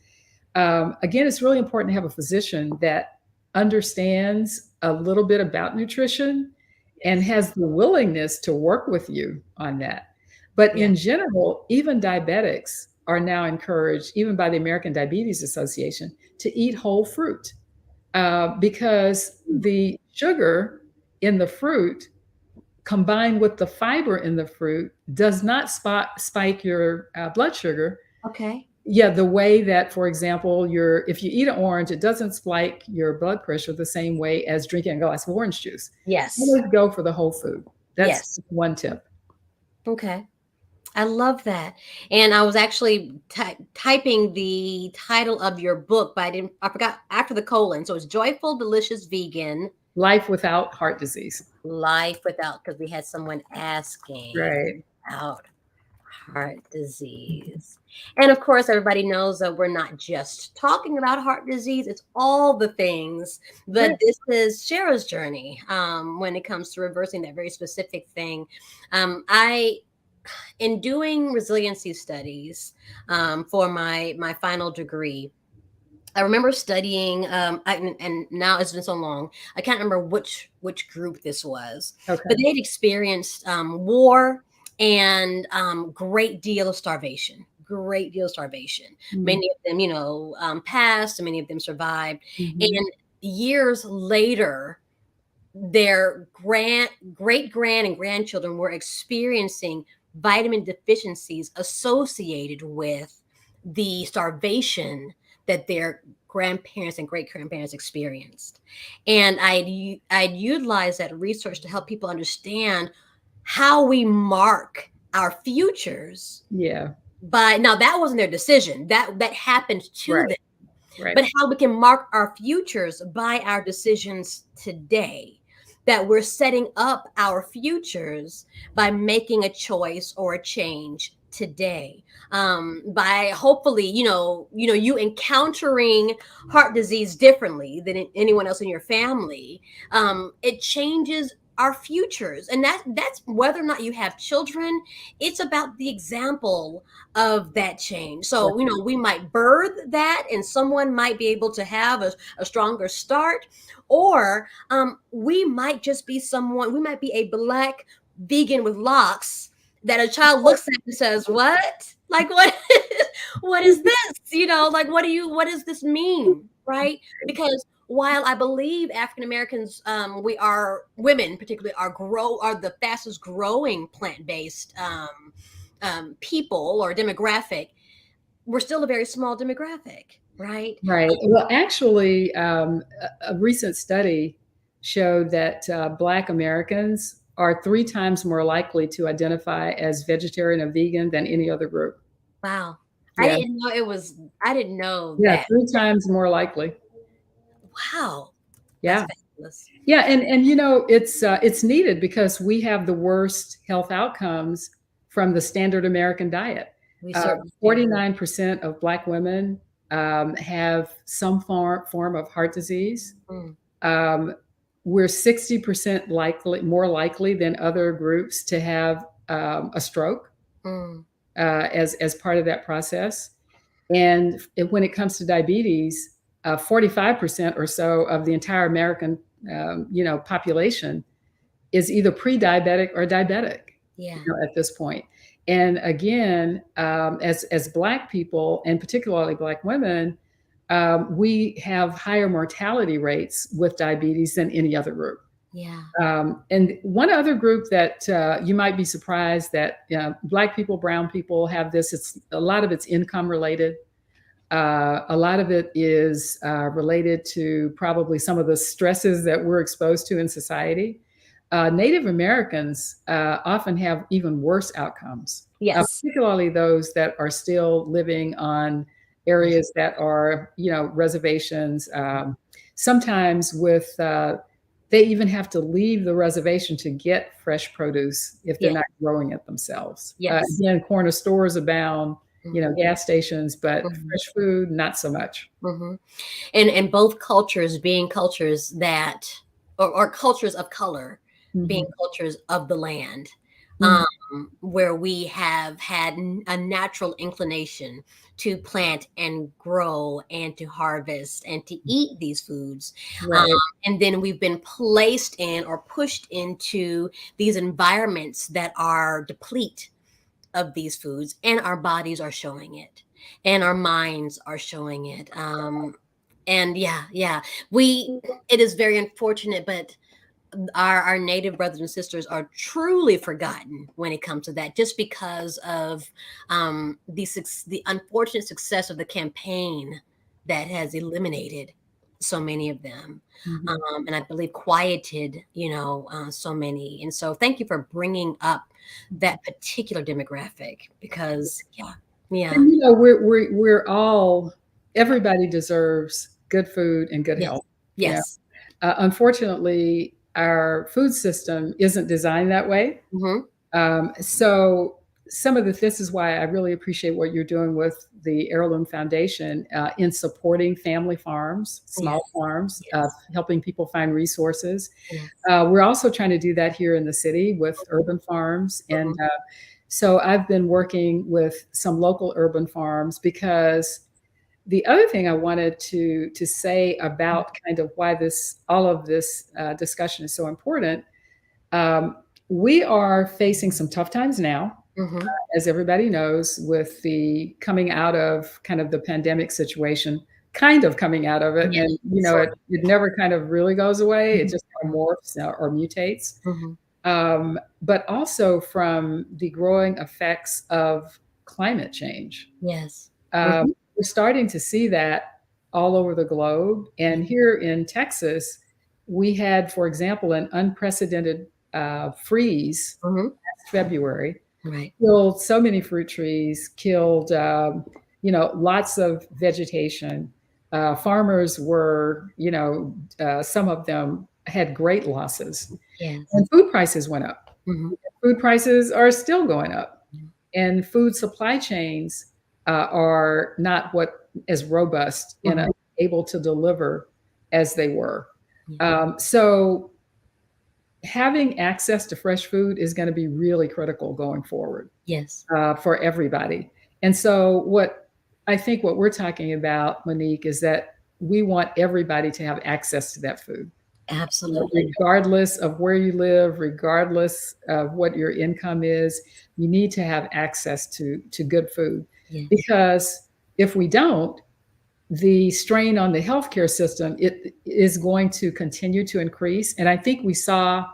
S1: again, it's really important to have a physician that understands a little bit about nutrition and
S2: Yes.
S1: has the willingness to work with you on that. But
S2: Yeah.
S1: in general, even diabetics are now encouraged, even by the American Diabetes Association, to eat whole fruit because the sugar in the fruit combined with the fiber in the fruit does not spike your blood sugar.
S2: Okay.
S1: Yeah, the way that, for example, if you eat an orange, it doesn't spike your blood pressure the same way as drinking a glass of orange juice.
S2: Yes.
S1: Always go for the whole food. That's
S2: Yes.
S1: one tip.
S2: Okay. I love that. And I was actually typing the title of your book, but I forgot after the colon. So it's Joyful, Delicious Vegan
S1: Life without heart disease.
S2: Life Without, because we had someone asking
S1: Right.
S2: about heart disease. And of course, everybody knows that we're not just talking about heart disease, it's all the things. But
S1: Yeah.
S2: this is Sherra's journey when it comes to reversing that very specific thing. I in doing resiliency studies for my final degree, I remember studying, and now it's been so long, I can't remember which group this was, but
S1: Okay.
S2: they'd experienced war and great deal of starvation. Great deal of starvation.
S1: Mm-hmm.
S2: Many of them, passed, and many of them survived.
S1: Mm-hmm.
S2: And years later, their great grand and grandchildren were experiencing vitamin deficiencies associated with the starvation that their grandparents and great grandparents experienced. And I'd utilize that research to help people understand how we mark our futures.
S1: Yeah.
S2: By now, that wasn't their decision, that happened to
S1: Right.
S2: them,
S1: Right.
S2: but how we can mark our futures by our decisions today. That we're setting up our futures by making a choice or a change today. By hopefully, you encountering heart disease differently than anyone else in your family. It changes our futures, and that's whether or not you have children. It's about the example of that change. So, we might birth that and someone might be able to have a stronger start, or we might just be we might be a Black vegan with locks that a child looks at and says, what? Like, what? What is this? Like, what does this mean? Right? Because while I believe African Americans, women particularly are the fastest growing plant-based people or demographic, we're still a very small demographic, right?
S1: Right. Well, actually, a recent study showed that Black Americans are 3 times more likely to identify as vegetarian or vegan than any other group.
S2: Wow.
S1: Yeah.
S2: I didn't know
S1: Yeah.
S2: that.
S1: 3 times more likely.
S2: Wow. That's
S1: Yeah.
S2: fabulous.
S1: Yeah. And it's needed because we have the worst health outcomes from the standard American diet.
S2: We certainly do.
S1: 49% of Black women have some form of heart disease.
S2: Mm,
S1: Um, we're 60% more likely than other groups to have a stroke
S2: mm,
S1: as part of that process. And when it comes to diabetes, 45% or so of the entire American, population is either pre-diabetic or diabetic,
S2: yeah.
S1: at this point. And again, as Black people, and particularly Black women, we have higher mortality rates with diabetes than any other group.
S2: Yeah.
S1: And one other group that you might be surprised that Black people, brown people have this. A lot of it's income related. A lot of it is related to probably some of the stresses that we're exposed to in society. Native Americans often have even worse outcomes,
S2: Yes.
S1: particularly those that are still living on areas that are, reservations. Sometimes they even have to leave the reservation to get fresh produce if they're
S2: Yes.
S1: not growing it themselves.
S2: Yes.
S1: Again, corner stores abound, gas stations, but
S2: Mhm.
S1: fresh food, not so much.
S2: Mhm. And both cultures being cultures or cultures of color being
S1: Mhm.
S2: cultures of the land.
S1: Mhm.
S2: where we have had a natural inclination to plant and grow and to harvest and to eat these foods. Um,
S1: Right.
S2: and then we've been placed in or pushed into these environments that are deplete of these foods, and our bodies are showing it, and our minds are showing it. And yeah, we, it is very unfortunate, but our native brothers and sisters are truly forgotten when it comes to that, just because of the unfortunate success of the campaign that has eliminated so many of them,
S1: Mhm.
S2: and I believe quieted, so many. And so thank you for bringing up that particular demographic, because yeah.
S1: And we're all everybody deserves good food and good
S2: Yes.
S1: health. Yeah.
S2: Yes.
S1: Unfortunately, our food system isn't designed that way.
S2: Hmm.
S1: So some of this is why I really appreciate what you're doing with the Heirloom Foundation in supporting family farms, small
S2: Yes.
S1: farms,
S2: Yes.
S1: helping people find resources.
S2: Yes.
S1: We're also trying to do that here in the city with urban farms. And
S2: Hmm.
S1: so I've been working with some local urban farms because the other thing I wanted to say about kind of why this all of this discussion is so important. Um, we are facing some tough times now,
S2: Hmm.
S1: as everybody knows, with the coming out of kind of the pandemic situation, kind of coming out of it.
S2: Yeah.
S1: And,
S2: Sort
S1: it never kind of really goes away. It
S2: of.
S1: just kind of morphs or mutates.
S2: Hmm.
S1: But also from the growing effects of climate change.
S2: Yes.
S1: Um,
S2: Hmm.
S1: we're starting to see that all over the globe. And here in Texas, we had, for example, an unprecedented freeze
S2: Hmm.
S1: last February,
S2: Right.
S1: killed so many fruit trees, killed, lots of vegetation. Farmers were, some of them had great losses.
S2: Yes.
S1: And food prices went up.
S2: Hmm.
S1: Food prices are still going up, and food supply chains are not what as robust and
S2: Hmm.
S1: able to deliver as they were.
S2: Yeah.
S1: So having access to fresh food is going to be really critical going forward
S2: Yes.
S1: for everybody. And so what we're talking about, Monique, is that we want everybody to have access to that food,
S2: Absolutely.
S1: regardless of where you live, regardless of what your income is. You need to have access to good food,
S2: Yes.
S1: because if we don't, the strain on the healthcare system it is going to continue to increase. And I think we saw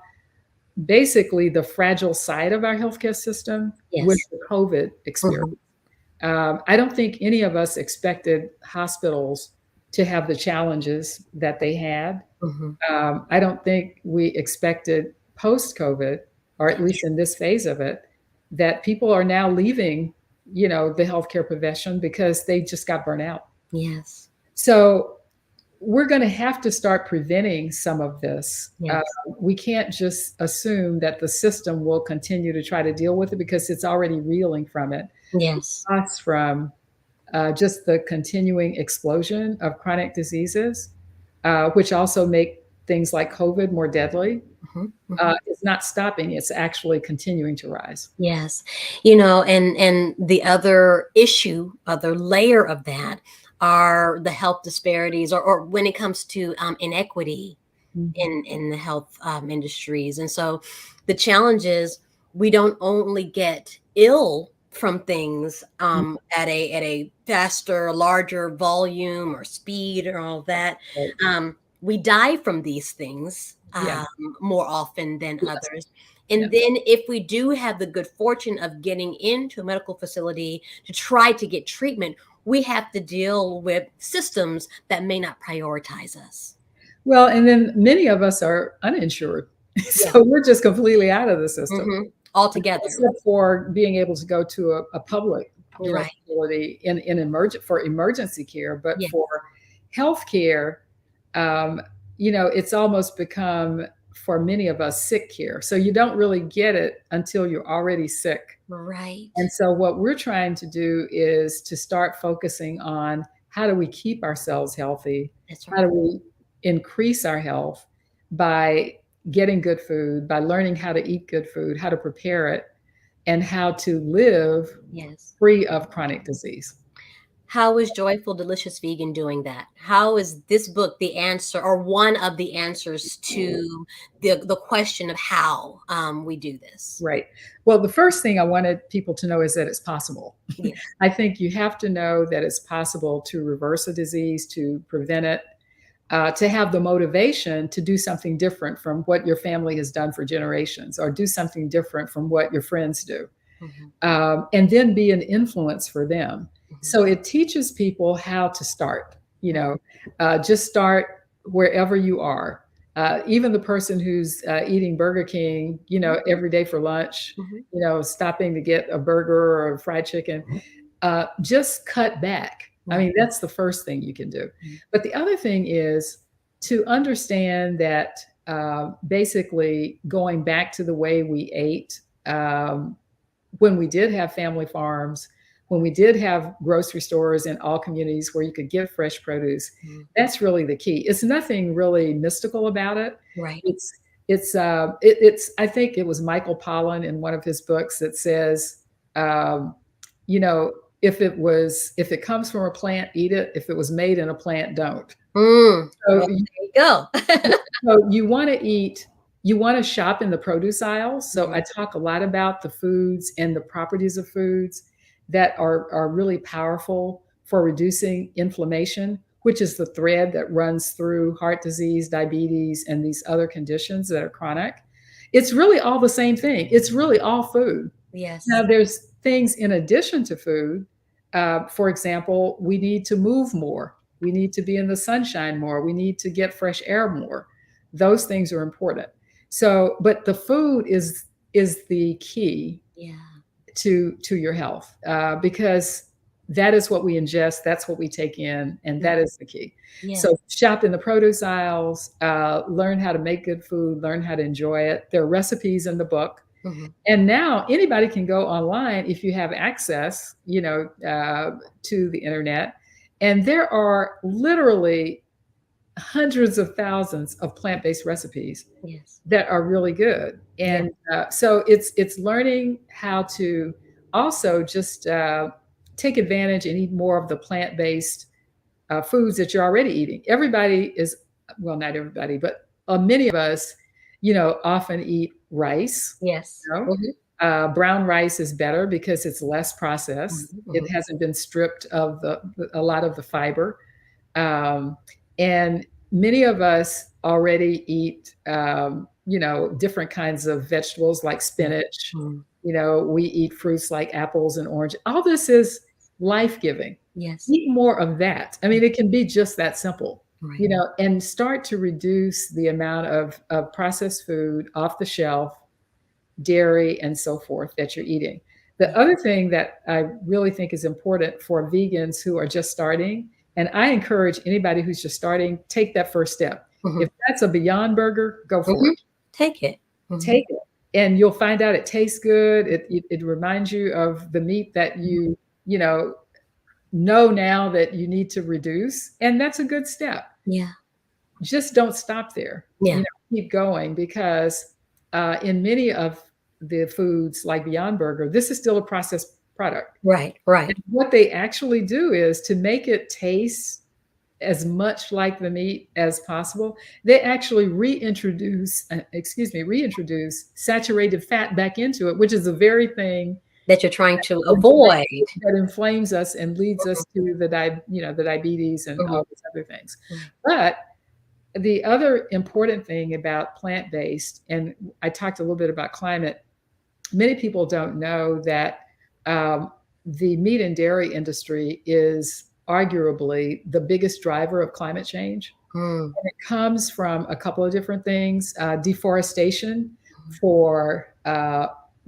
S1: basically the fragile side of our healthcare system with
S2: Yes.
S1: the COVID experience.
S2: Hmm.
S1: I don't think any of us expected hospitals to have the challenges that they had.
S2: Hmm.
S1: I don't think we expected post COVID, or at least in this phase of it, that people are now leaving, the healthcare profession because they just got burnt out.
S2: Yes.
S1: So we're going to have to start preventing some of this.
S2: Yes.
S1: We can't just assume that the system will continue to try to deal with it, because it's already reeling from it.
S2: Yes.
S1: Us from just the continuing explosion of chronic diseases, which also make things like COVID more deadly.
S2: Hmm. Hmm.
S1: It's not stopping; it's actually continuing to rise.
S2: Yes. And the other issue, other layer of that, are the health disparities, or when it comes to inequity
S1: Mhm.
S2: in the health industries. And so the challenge is, we don't only get ill from things at a faster, larger volume or speed or all that.
S1: Right.
S2: We die from these things
S1: Yeah.
S2: more often than
S1: Yes.
S2: others.
S1: Yeah.
S2: And then if we do have the good fortune of getting into a medical facility to try to get treatment, we have to deal with systems that may not prioritize us.
S1: Well, and then many of us are uninsured,
S2: Yeah.
S1: so we're just completely out of the system.
S2: Hmm. Altogether.
S1: Except for being able to go to a public,
S2: Right.
S1: facility in for emergency care. But
S2: Yes.
S1: for healthcare, um, it's almost become, for many of us, sick care. So you don't really get it until you're already sick.
S2: Right.
S1: And so what we're trying to do is to start focusing on how do we keep ourselves healthy?
S2: That's
S1: How
S2: right.
S1: do we increase our health by getting good food, by learning how to eat good food, how to prepare it, and how to live
S2: Yes.
S1: free of chronic disease.
S2: How is Joyful Delicious Vegan doing that? How is this book the answer or one of the answers to the question of how we do this?
S1: Right. Well, the first thing I wanted people to know is that it's possible.
S2: Yes.
S1: I think you have to know that it's possible to reverse a disease, to prevent it, to have the motivation to do something different from what your family has done for generations, or do something different from what your friends do, and then be an influence for them. So it teaches people how to start. Just start wherever you are. Even the person who's eating Burger King, every day for lunch, stopping to get a burger or fried chicken, just cut back. I mean, that's the first thing you can do. But the other thing is to understand that basically going back to the way we ate when we did have family farms, when we did have grocery stores in all communities where you could get fresh produce, that's really the key. It's nothing really mystical about it.
S2: Right.
S1: It's I think it was Michael Pollan in one of his books that says, if it comes from a plant, eat it. If it was made in a plant, don't. So
S2: well, there you go.
S1: So you want to eat, you want to shop in the produce aisles. So I talk a lot about the foods and the properties of foods that are really powerful for reducing inflammation, which is the thread that runs through heart disease, diabetes, and these other conditions that are chronic. It's really all the same thing. It's really all food.
S2: Yes.
S1: Now, there's things in addition to food. For example, we need to move more. We need to be in the sunshine more. We need to get fresh air more. Those things are important. So, but the food is the key to your health, because that is what we ingest, that's what we take in, and that is the key. So shop in the produce aisles, learn how to make good food, learn how to enjoy it. There are recipes in the book. And now anybody can go online if you have access, to the internet. And there are literally hundreds of thousands of plant-based recipes that are really good. And so it's learning how to also just take advantage and eat more of the plant-based foods that you're already eating. Everybody is, well, not everybody, but many of us, often eat rice.
S2: Yes.
S1: Brown rice is better because it's less processed. It hasn't been stripped of a lot of the fiber. And many of us already eat, different kinds of vegetables like spinach. We eat fruits like apples and orange. All this is life-giving.
S2: Yes.
S1: Eat more of that. I mean, it can be just that simple, and start to reduce the amount of processed food, off the shelf, dairy, and so forth that you're eating. The other thing that I really think is important for vegans who are just starting, and I encourage anybody who's just starting, take that first step. If that's a Beyond Burger, go for it.
S2: Take it.
S1: Take it. And you'll find out it tastes good. It reminds you of the meat that you know now that you need to reduce. And that's a good step. Just don't stop there. Keep going, because in many of the foods like Beyond Burger, this is still a processed product.
S2: Right.
S1: And what they actually do is to make it taste as much like the meat as possible, they actually reintroduce saturated fat back into it, which is the very thing
S2: that you're trying to avoid,
S1: that inflames us and leads us to the diabetes and all these other things. But the other important thing about plant-based, and I talked a little bit about climate, many people don't know that the meat and dairy industry is arguably the biggest driver of climate change. And it comes from a couple of different things. Deforestation for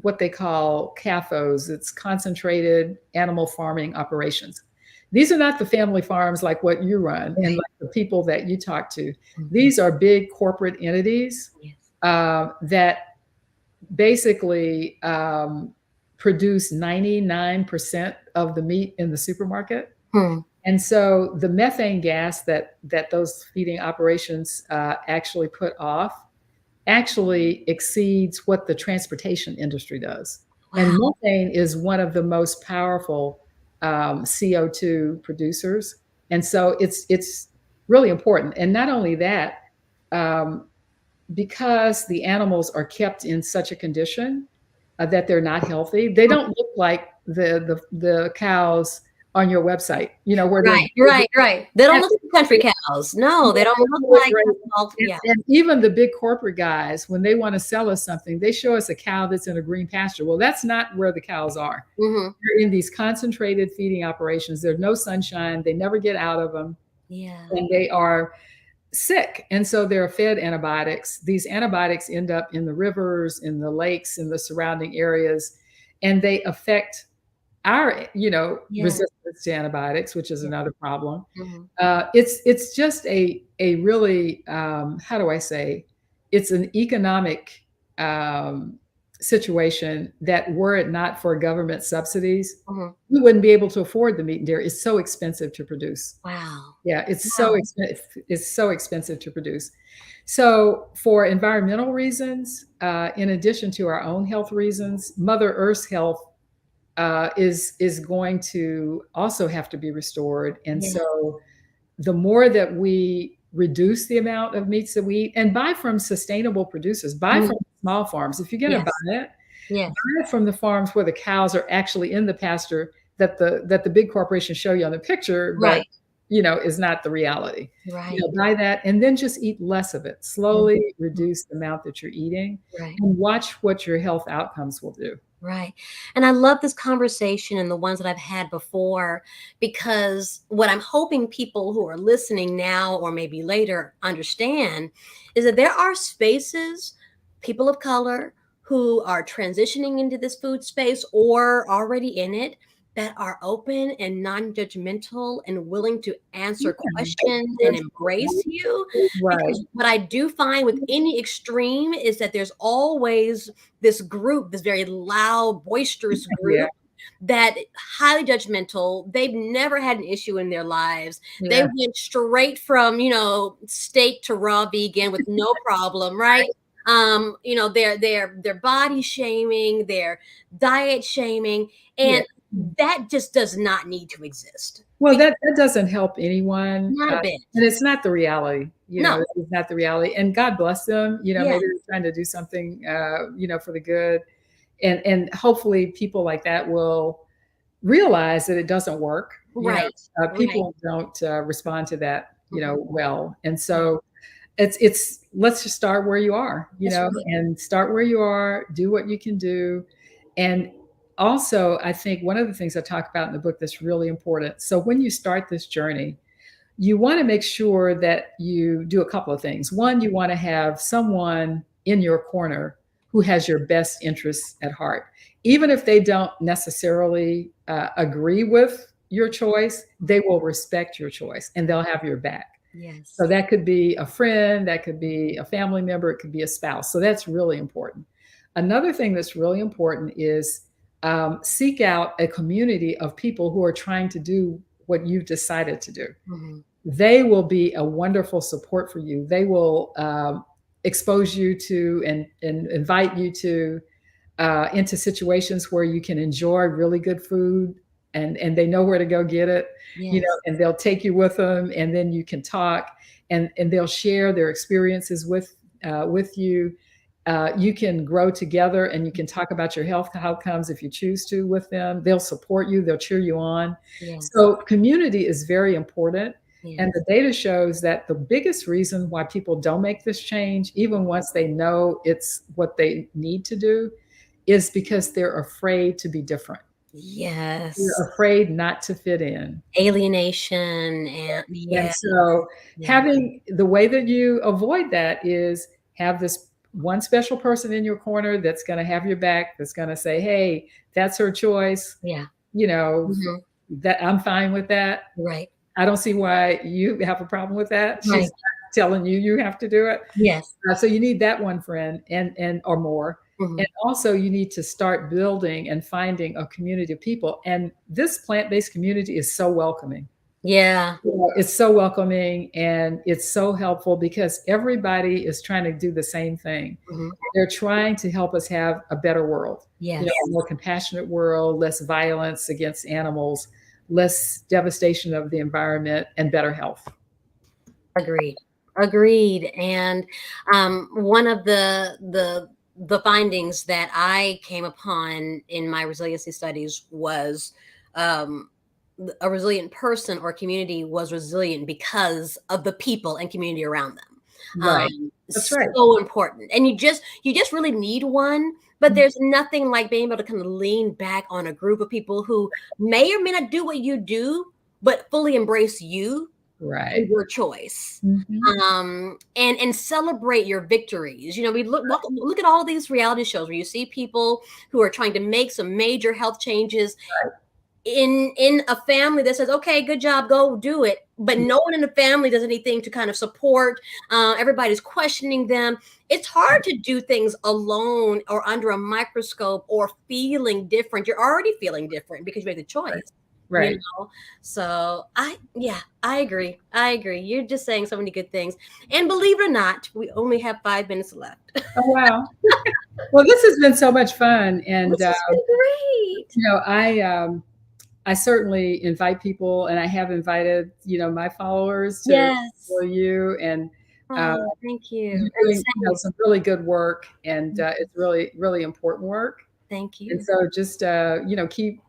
S1: what they call CAFOs. It's concentrated animal farming operations. These are not the family farms like what you run and like the people that you talk to. These are big corporate entities that basically produce 99% of the meat in the supermarket. And so the methane gas that those feeding operations actually put off actually exceeds what the transportation industry does. And
S2: Wow.
S1: methane is one of the most powerful CO2 producers. And so it's really important. And not only that, um, because the animals are kept in such a condition that they're not healthy, they don't look like the cows on your website, where they're
S2: Right, right, right. They don't look like country cows. No, they don't look
S1: look
S2: like
S1: great.
S2: yeah.
S1: And even the big corporate guys, when they want to sell us something, they show us a cow that's in a green pasture. Well, that's not where the cows are.
S2: Hmm.
S1: They're in these concentrated feeding operations. There's no sunshine. They never get out of them,
S2: Yeah.
S1: and they are sick. And so they're fed antibiotics. These antibiotics end up in the rivers, in the lakes, in the surrounding areas, and they affect our,
S2: Yeah.
S1: resistance to antibiotics, which is
S2: Yeah.
S1: another problem.
S2: Hmm.
S1: It's just a really, how do I say, it's an economic um, situation that were it not for government subsidies,
S2: Hmm.
S1: we wouldn't be able to afford the meat and dairy. It's so expensive to produce.
S2: Wow.
S1: Yeah, it's so
S2: Wow.
S1: expensive. It's so expensive to produce. So, for environmental reasons, in addition to our own health reasons, Mother Earth's health is going to also have to be restored. And
S2: Yeah.
S1: so, the more that we reduce the amount of meats that we eat and buy from sustainable producers, buy
S2: Mhm.
S1: from small farms. If you're going to
S2: Yes.
S1: buy it,
S2: Yes.
S1: buy it from the farms where the cows are actually in the pasture that the big corporations show you on the picture, but
S2: Right.
S1: is not the reality.
S2: Right.
S1: Buy that and then just eat less of it. Slowly
S2: Mhm.
S1: reduce the amount that you're eating
S2: Right.
S1: and watch what your health outcomes will do.
S2: Right. And I love this conversation and the ones that I've had before, because what I'm hoping people who are listening now or maybe later understand is that there are spaces, people of color who are transitioning into this food space or already in it, that are open and non-judgmental and willing to answer questions and embrace you.
S1: Right.
S2: Because what I do find with any extreme is that there's always this group, this very loud, boisterous
S1: Yeah.
S2: group that highly judgmental. They've never had an issue in their lives. They
S1: Yeah.
S2: went straight from, steak to raw vegan with no problem, right? They're body shaming, they're diet shaming,
S1: Yeah.
S2: and that just does not need to exist.
S1: Well, that doesn't help anyone,
S2: Not a bit.
S1: and it's not the reality.
S2: No.
S1: It's not the reality. And God bless them.
S2: Yeah.
S1: Maybe they're trying to do something, for the good, and hopefully people like that will realize that it doesn't work.
S2: Right. Right.
S1: People don't respond to that,
S2: Mhm.
S1: well, and
S2: Yeah.
S1: so it's let's just start where you are,
S2: That's right.
S1: and start where you are, do what you can do. And also, I think one of the things I talk about in the book that's really important. So when you start this journey, you want to make sure that you do a couple of things. One, you want to have someone in your corner who has your best interests at heart. Even if they don't necessarily agree with your choice, they will respect your choice and they'll have your back. So
S2: Yes.
S1: that could be a friend, that could be a family member, it could be a spouse. So that's really important. Another thing that's really important is seek out a community of people who are trying to do what you've decided to do.
S2: Mhm.
S1: They will be a wonderful support for you. They will expose you to and invite you to into situations where you can enjoy really good food, and they know where to go get it,
S2: Yes.
S1: and they'll take you with them, and then you can talk, and they'll share their experiences with you. You can grow together and you can talk about your health outcomes if you choose to with them. They'll support you, they'll cheer you on.
S2: Yes.
S1: So, community is very important. And
S2: Yes.
S1: the data shows that the biggest reason why people don't make this change, even once they know it's what they need to do, is because they're afraid to be different.
S2: Yes.
S1: They're afraid not to fit in.
S2: Alienation and
S1: And
S2: yeah.
S1: so,
S2: Yeah.
S1: having the way that you avoid that is have this one special person in your corner that's going to have your back, that's going to say, hey, that's her choice.
S2: Yeah.
S1: You know,
S2: Mhm.
S1: that I'm fine with that.
S2: Right.
S1: I don't see why you have a problem with that. She's
S2: Right.
S1: not telling you have to do it.
S2: Yes.
S1: So you need that one friend and or more. And
S2: Mhm.
S1: also you need to start building and finding a community of people. And this plant-based community is so welcoming.
S2: Yeah.
S1: It's so welcoming and it's so helpful because everybody is trying to do the same thing.
S2: Mhm.
S1: They're trying to help us have a better world,
S2: Yes.
S1: a more compassionate world, less violence against animals, less devastation of the environment, and better health.
S2: Agreed. Agreed. And one of the findings that I came upon in my resiliency studies was um, a resilient person or community was resilient because of the people and community around them.
S1: Right. That's right.
S2: So important, and you just really need one. But there's nothing like being able to kind of lean back on a group of people who may or may not do what you do, but fully embrace you and
S1: Right.
S2: your choice.
S1: Mhm.
S2: And celebrate your victories. We look at all these reality shows where you see people who are trying to make some major health changes in a family that says, okay, good job, go do it, but no one in the family does anything to kind of support. Everybody's questioning them. It's hard to do things alone or under a microscope or feeling different. You're already feeling different because you made the choice, you
S1: Right.
S2: know so I agree. You're just saying so many good things, and believe it or not, we only have 5 minutes left.
S1: Oh, wow. Well, this has been so much fun, and
S2: This has been great.
S1: you know, I certainly invite people, and I have invited my followers to
S2: Yes.
S1: follow you, and uh,
S2: Oh, thank you.
S1: you're
S2: And
S1: doing some really good work, and
S2: same.
S1: it's really really important work.
S2: Thank
S1: And
S2: you.
S1: so just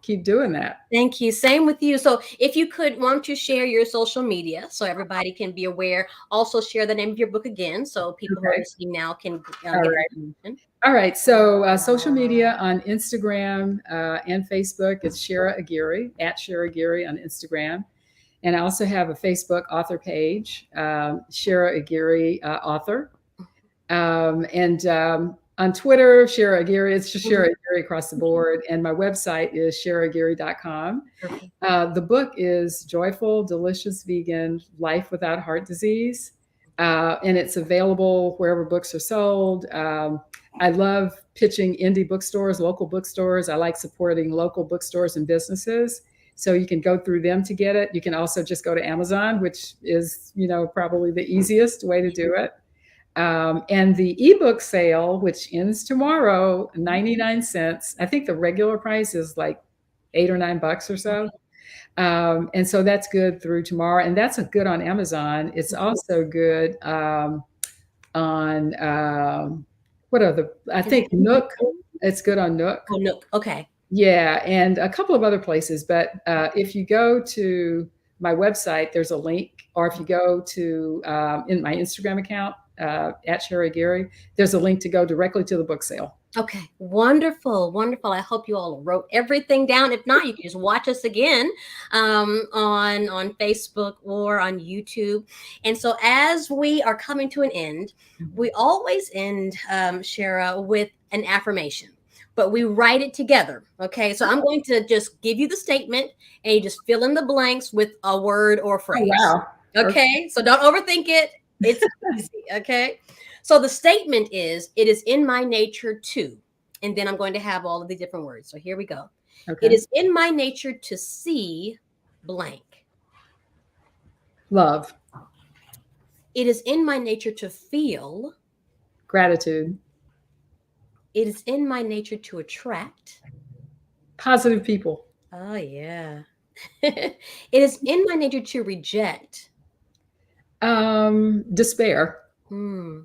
S1: keep doing that.
S2: Thank you. Same with you. So, if you could, why don't you share your social media so everybody can be aware? Also, share the name of your book again so people who are
S1: Okay.
S2: listening now can
S1: All
S2: get
S1: right.
S2: information.
S1: All right. So social media on Instagram and Facebook, it's Sherra Aguirre at Sherra Aguirre on Instagram. And I also have a Facebook author page, Sherra Aguirre author. And on Twitter, Sherra Aguirre, it's just
S2: Mhm.
S1: Sherra Aguirre across the board. And my website is sherraaguirre.com.
S2: Perfect.
S1: The book is Joyful, Delicious Vegan Life Without Heart Disease. And it's available wherever books are sold. I love pitching indie bookstores, local bookstores. I like supporting local bookstores and businesses. So you can go through them to get it. You can also just go to Amazon, which is, probably the easiest way to do it. And the ebook sale, which ends tomorrow, 99 cents. I think the regular price is like $8 or $9 or so. And so that's good through tomorrow. And that's a good on Amazon. It's also good on what other, I
S2: Is
S1: think Nook. It's good on Nook.
S2: Oh, no. Okay.
S1: Yeah, and a couple of other places. But if you go to my website, there's a link, or if you go to in my Instagram account at Sherra Aguirre, there's a link to go directly to the book sale.
S2: Okay, wonderful, wonderful. I hope you all wrote everything down. If not, you can just watch us again on Facebook or on YouTube. And so, as we are coming to an end, we always end, Sherra, with an affirmation, but we write it together. Okay, so I'm going to just give you the statement, and you just fill in the blanks with a word or
S1: Oh,
S2: phrase.
S1: wow.
S2: Okay, so don't overthink it. It's easy. Okay. So the statement is, it is in my nature to, and then I'm going to have all of the different words. So here we go.
S1: Okay.
S2: It is in my nature to see blank.
S1: Love,
S2: It is in my nature to feel.
S1: gratitude,
S2: It is in my nature to attract.
S1: positive people,
S2: Oh, yeah. It is in my nature to reject.
S1: despair,
S2: Hmm.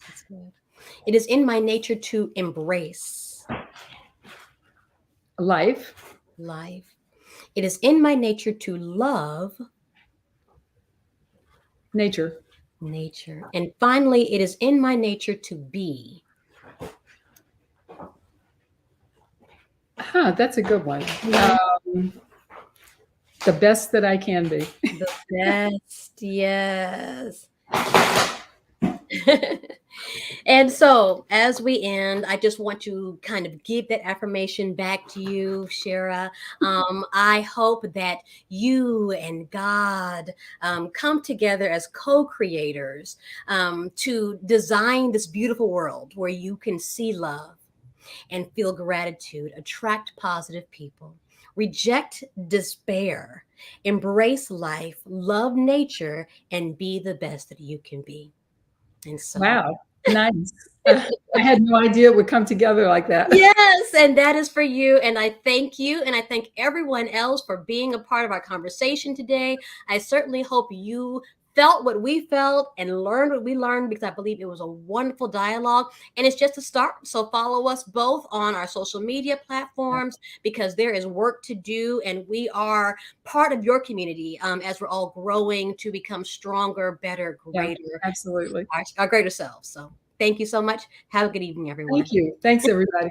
S2: That's good. It is in my nature to embrace
S1: life,
S2: life. It is in my nature to love
S1: nature.
S2: nature. And finally, it is in my nature to be.
S1: That's a good one. The best that I can be.
S2: The best, yes. And so, as we end, I just want to kind of give that affirmation back to you, Sherra. I hope that you and God come together as co creators to design this beautiful world where you can see love and feel gratitude, attract positive people. Reject despair, embrace life, love nature, and be the best that you can be. And so,
S1: Wow, nice. I had no idea it would come together like that.
S2: yes, and that is for you. And I thank you. And I thank everyone else for being a part of our conversation today. I certainly hope you felt what we felt and learned what we learned, because I believe it was a wonderful dialogue. And it's just a start. So follow us both on our social media platforms, because there is work to do. And we are part of your community, as we're all growing to become stronger, better,
S1: Yeah,
S2: greater,
S1: absolutely.
S2: our greater selves. So thank you so much. Have a good evening, everyone.
S1: Thank you. Thanks, everybody.